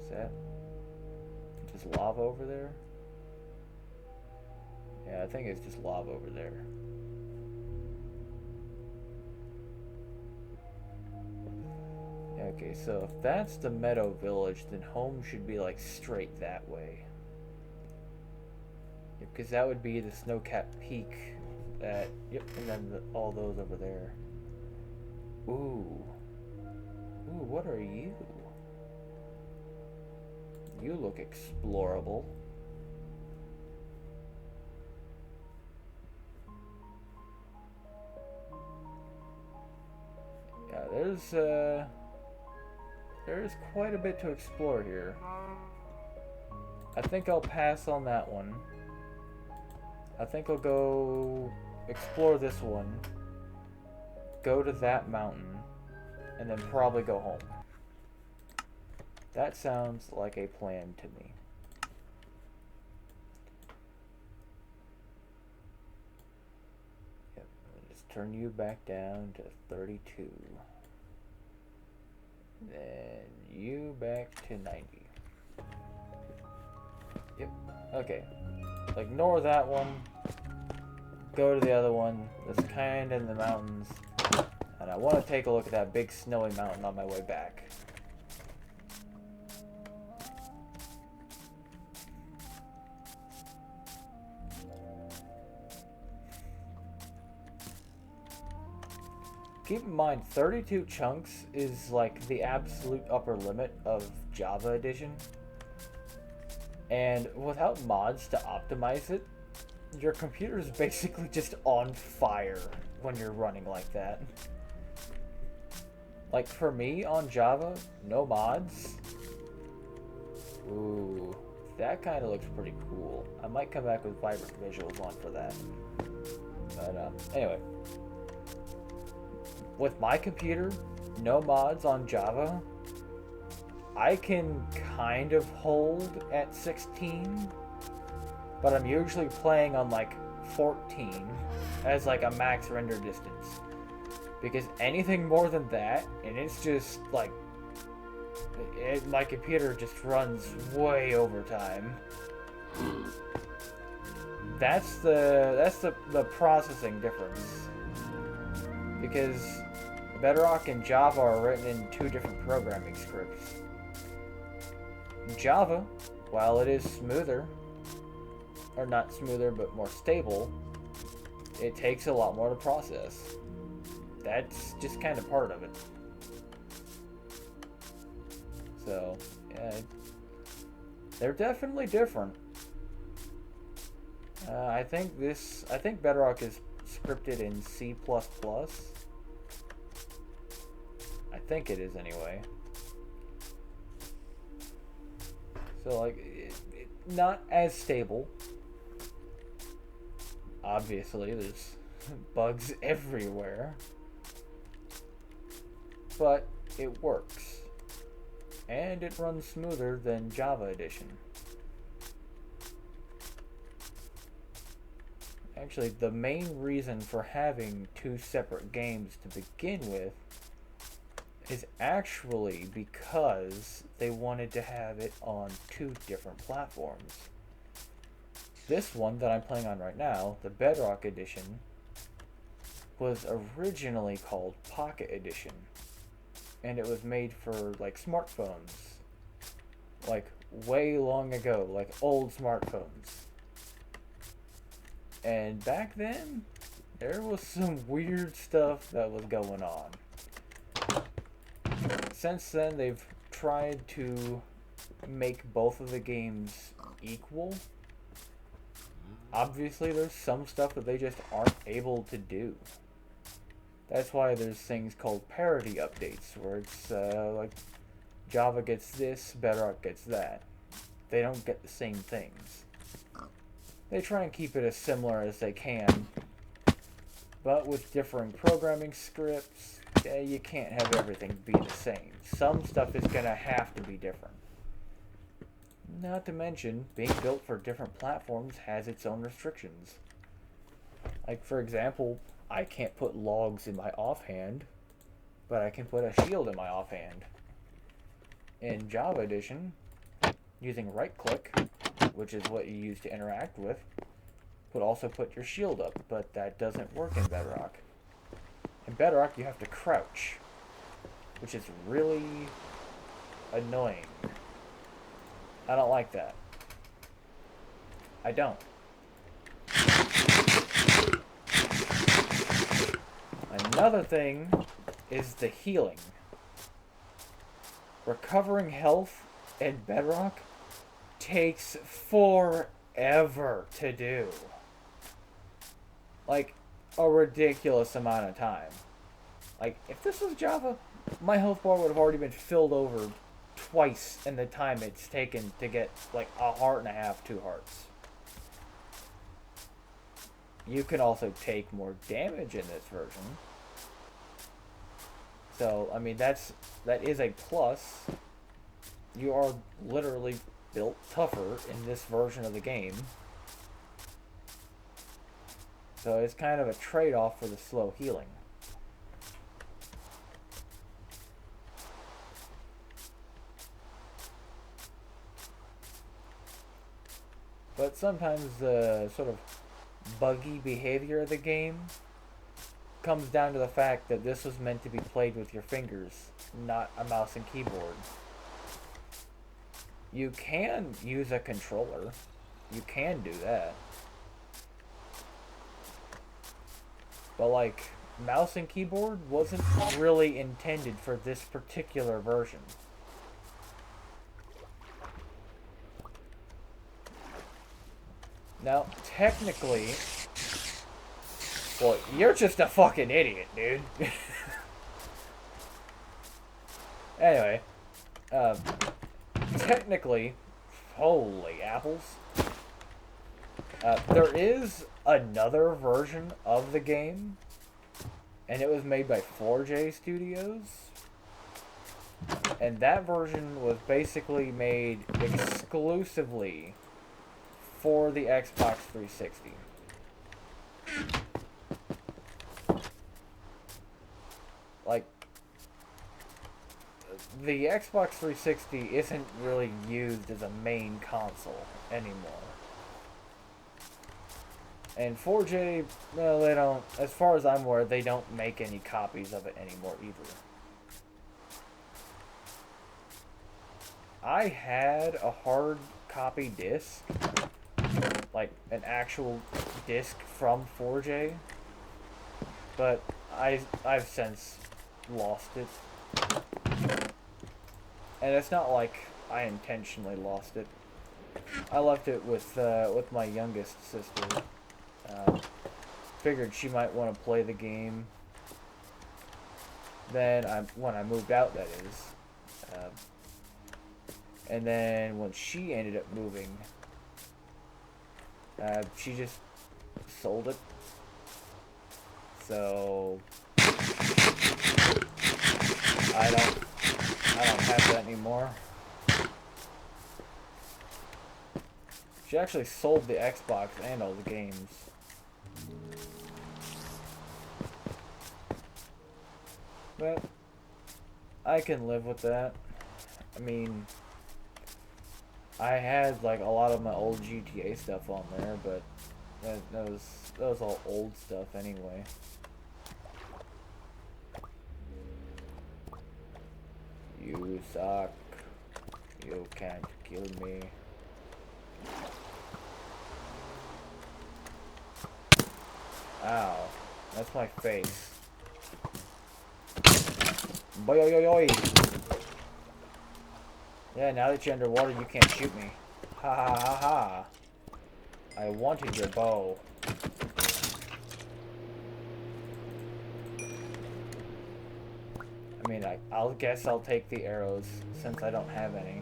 Is that just lava over there? Yeah, I think it's just lava over there. Okay, so if that's the meadow village, then home should be like straight that way. Because that would be the snow-capped peak that, yep, and then all those over there. Ooh. Ooh, what are you? You look explorable. Yeah, there's quite a bit to explore here. I think I'll pass on that one. I think I'll go explore this one, go to that mountain, and then probably go home. That sounds like a plan to me. Yep, just turn you back down to 32. Then you back to 90. Yep, okay. Ignore that one. Go to the other one that's kind of in the mountains. And I want to take a look at that big snowy mountain on my way back. keep in mind, 32 chunks is like the absolute upper limit of Java Edition. And without mods to optimize it, your computer is basically just on fire when you're running like that. Like for me on Java, no mods. Ooh, that kind of looks pretty cool. I might come back with vibrant visuals on for that. But anyway, with my computer, no mods on Java, I can kind of hold at 16, but I'm usually playing on like 14 as like a max render distance. Because anything more than that, and it's just like, my computer just runs way over time. That's the processing difference. Because Bedrock and Java are written in two different programming scripts. Java, while it is smoother, or not smoother but more stable, it takes a lot more to process. That's just kind of part of it. So, yeah, they're definitely different. I think Bedrock is scripted in C++. I think it is anyway. So like, not as stable. Obviously, there's bugs everywhere. But it works. And it runs smoother than Java Edition. Actually, the main reason for having two separate games to begin with is actually because they wanted to have it on two different platforms. This one that I'm playing on right now, the Bedrock Edition, was originally called Pocket Edition. And it was made for like smartphones. Like way long ago, like old smartphones. And back then, there was some weird stuff that was going on. Since then, they've tried to make both of the games equal. Obviously, there's some stuff that they just aren't able to do. That's why there's things called parity updates, where it's like Java gets this, Bedrock gets that. They don't get the same things. They try and keep it as similar as they can, but with differing programming scripts, you can't have everything be the same. Some stuff is going to have to be different. Not to mention, being built for different platforms has its own restrictions. Like, for example, I can't put logs in my offhand, but I can put a shield in my offhand. In Java Edition, using right-click, which is what you use to interact with, would also put your shield up, but that doesn't work in Bedrock. In Bedrock, you have to crouch, which is really annoying. I don't like that. I don't. Another thing is the healing. Recovering health in Bedrock takes forever to do. Like, a ridiculous amount of time. Like, if this was Java, my health bar would have already been filled over twice in the time it's taken to get, like, a heart and a half, 2 hearts. You can also take more damage in this version. So, I mean, that is a plus. You are literally built tougher in this version of the game. So it's kind of a trade-off for the slow healing. But sometimes the sort of buggy behavior of the game comes down to the fact that this was meant to be played with your fingers, not a mouse and keyboard. You can use a controller. You can do that. But like, mouse and keyboard wasn't really intended for this particular version. Now, technically, well, you're just a fucking idiot, dude. Anyway, technically, holy apples. There is another version of the game, and it was made by 4J Studios. And that version was basically made exclusively for the Xbox 360. Like, the Xbox 360 isn't really used as a main console anymore. And 4J, well, they don't, as far as I'm aware, they don't make any copies of it anymore either. I had a hard copy disc, like an actual disc from 4J, but I've since lost it. And it's not like I intentionally lost it. I left it with my youngest sister. Figured she might want to play the game. Then when I moved out, that is. And then when she ended up moving, she just sold it. So I don't have that anymore. She actually sold the Xbox and all the games. But I can live with that. I mean, I had like a lot of my old GTA stuff on there, but that was all old stuff anyway. You suck. You can't kill me. Ow. That's my face. Boy, oi, oi, oi. Yeah, now that you're underwater, you can't shoot me. Ha ha ha ha. I wanted your bow. I mean, I'll guess I'll take the arrows since I don't have any.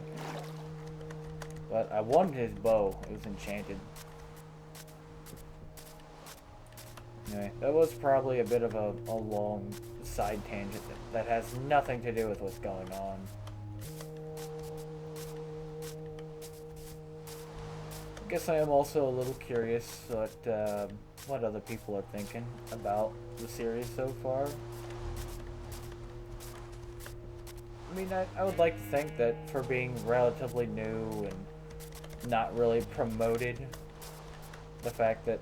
But I wanted his bow. It was enchanted. Anyway, that was probably a bit of a long side tangent that has nothing to do with what's going on. I guess I am also a little curious what other people are thinking about the series so far. I mean, I would like to think that for being relatively new and not really promoted, the fact that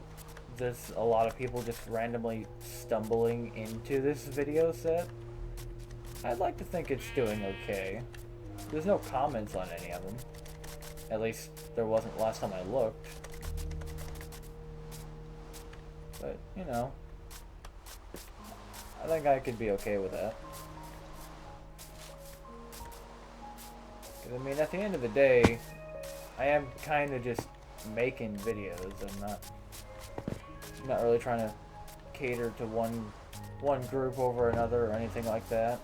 there's a lot of people just randomly stumbling into this video set, I'd like to think it's doing okay. There's no comments on any of them. At least there wasn't last time I looked. But, you know, I think I could be okay with that. 'Cause, I mean, at the end of the day, I am kind of just making videos. I'm not really trying to cater to one group over another or anything like that.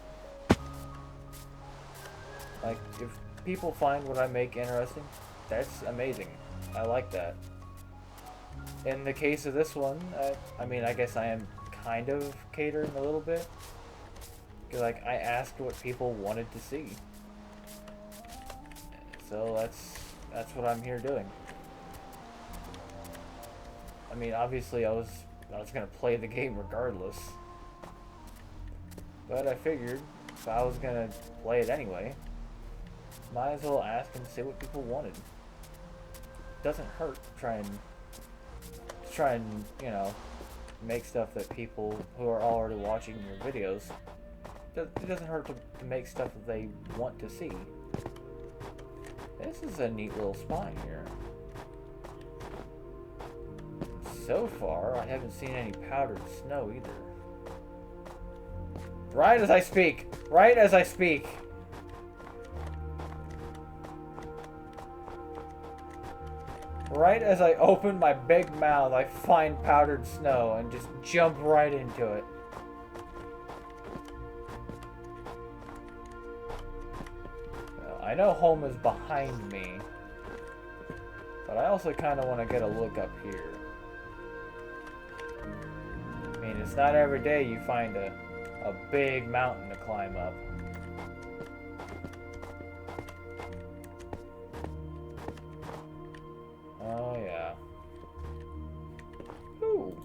Like, if people find what I make interesting, that's amazing. I like that. In the case of this one, I mean, I guess I am kind of catering a little bit. 'Cause, like, I asked what people wanted to see. So that's what I'm here doing. I mean, obviously I was gonna play the game regardless. But I figured if I was gonna play it anyway, might as well ask and see what people wanted. Doesn't hurt to try and, you know, make stuff that people who are already watching your videos, it doesn't hurt to make stuff that they want to see. This is a neat little spot here. So far, I haven't seen any powdered snow either. Right as I speak. Right as I speak. Right as I open my big mouth, I find powdered snow and just jump right into it. I know home is behind me, but I also kind of want to get a look up here. I mean, it's not every day you find a big mountain to climb up. Oh, yeah. Ooh.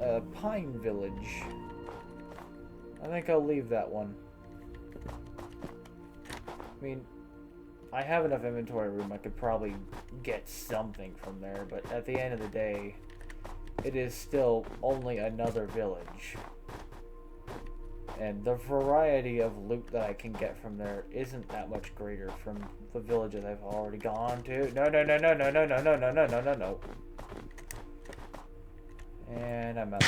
A pine village. I think I'll leave that one. I mean, I have enough inventory room. I could probably get something from there, but at the end of the day, it is still only another village. And the variety of loot that I can get from there isn't that much greater from the villages I've already gone to. No, no, no, no, no, no, no, no, no, no, no, no, no. And I'm out.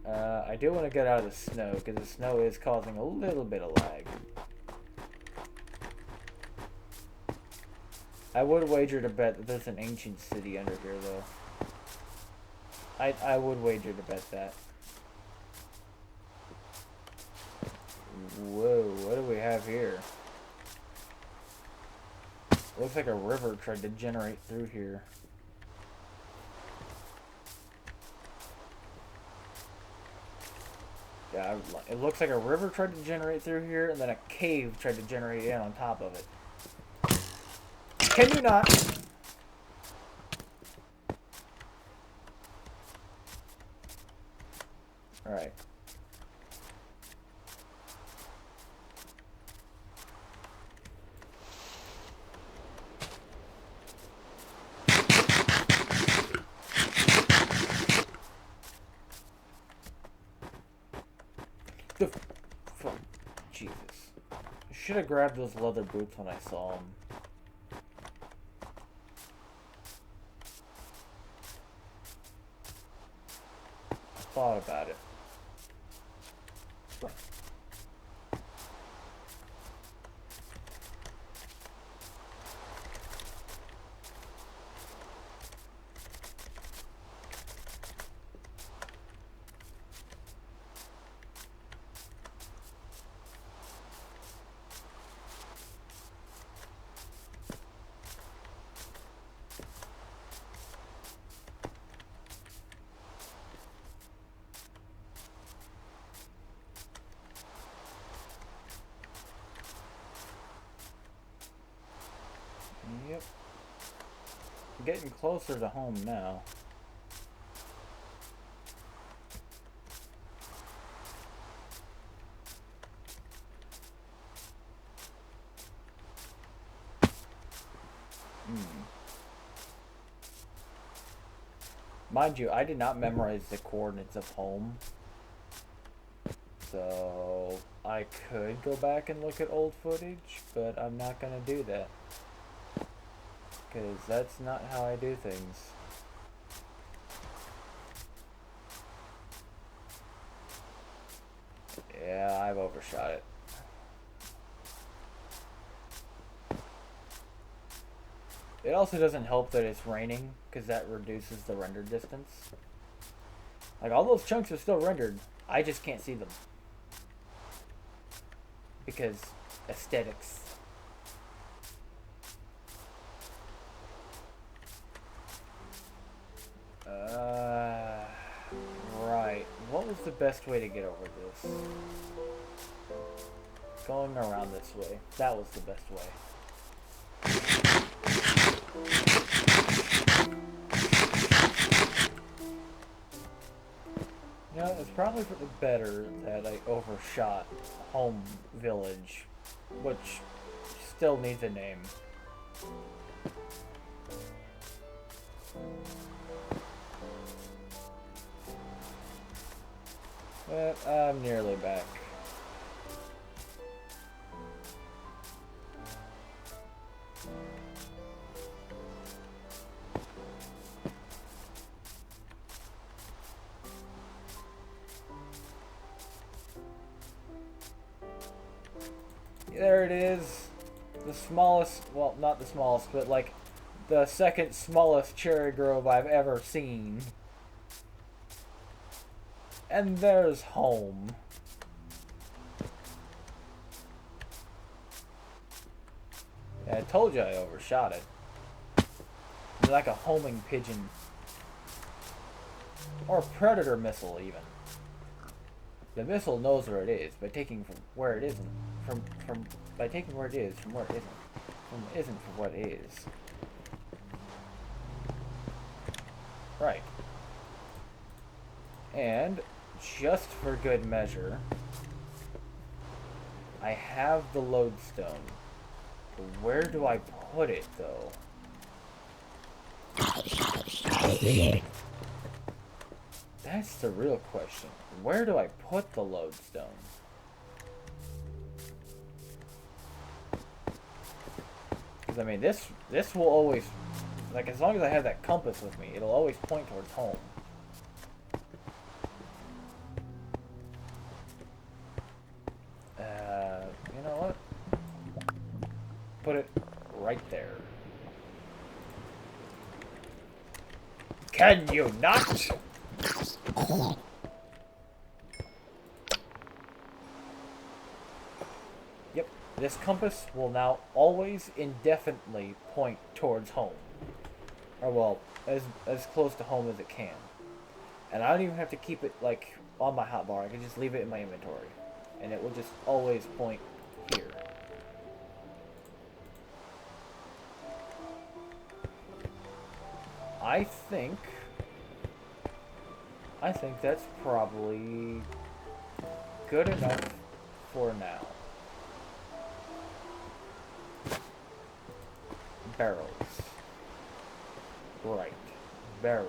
Alright, I do want to get out of the snow, because the snow is causing a little bit of lag. I would wager to bet that there's an ancient city under here, though. I would wager to bet that. Whoa, what do we have here? Looks like a river tried to generate through here. Yeah, it looks like a river tried to generate through here, and then a cave tried to generate in on top of it. Can you not? Alright. Jesus. I should have grabbed those leather boots when I saw them. I thought about it. Yep. Getting closer to home now. Mind you, I did not memorize the coordinates of home. So I could go back and look at old footage, but I'm not gonna do that. Because that's not how I do things. Yeah, I've overshot it. It also doesn't help that it's raining, because that reduces the render distance. Like, all those chunks are still rendered. I just can't see them. Because aesthetics. Right. What was the best way to get over this? Going around this way. That was the best way. You know, it's probably for the better that I overshot Home Village, which still needs a name. But I'm nearly back. There it is. The smallest, well, not the smallest, but like the second smallest cherry grove I've ever seen. And there's home. Yeah, I told you I overshot it. It's like a homing pigeon. Or predator missile, even. The missile knows where it is by taking from where it isn't. By taking where it is from where it isn't. From isn't from what it is. Right. And just for good measure, I have the lodestone. Where do I put it, though? That's the real question. Where do I put the lodestone? Because, I mean, this will always... Like, as long as I have that compass with me, it'll always point towards home. You know what? Put it right there. Can you not? Yep, this compass will now always indefinitely point towards home. Or, well, as close to home as it can. And I don't even have to keep it, like, on my hotbar. I can just leave it in my inventory. And it will just always point here. I think that's probably good enough for now. Barrels. Right. Barrels.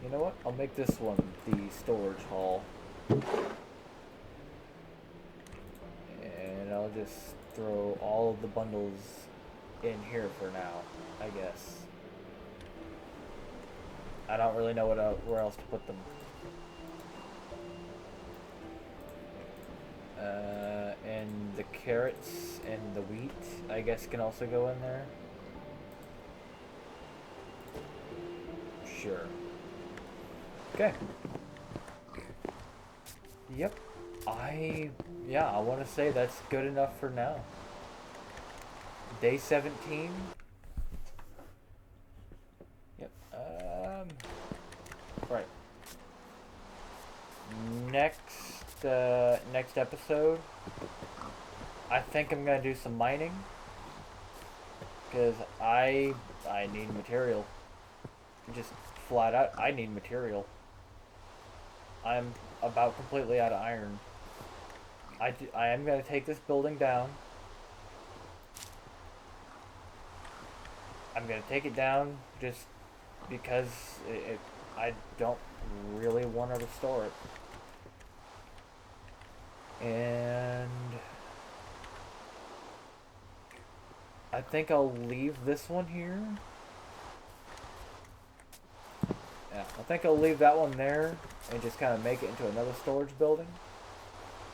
You know what? I'll make this one the storage hall. And I'll just throw all of the bundles in here for now, I guess. I don't really know where else to put them. And the carrots and the wheat, I guess, can also go in there. Sure. Okay. Yep. I want to say that's good enough for now. Day 17. Yep. Right. Next episode, I think I'm gonna do some mining because I need material. Just flat out, I need material. I'm about completely out of iron. I am gonna take this building down. I'm gonna take it down just because I don't really want to restore it. And I think I'll leave this one here. Yeah, I think I'll leave that one there and just kind of make it into another storage building.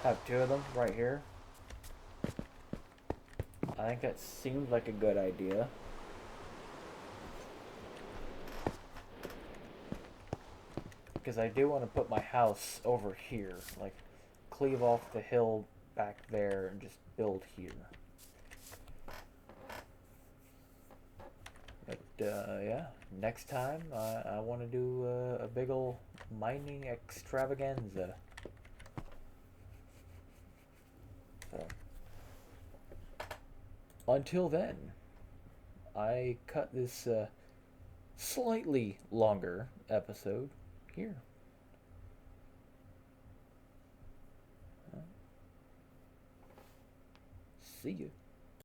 Have two of them right here. I think that seems like a good idea. Because I do want to put my house over here. Like, cleave off the hill back there and just build here. But, yeah. Next time, I want to do a big ol' mining extravaganza. So, until then, I cut this slightly longer episode here. See you.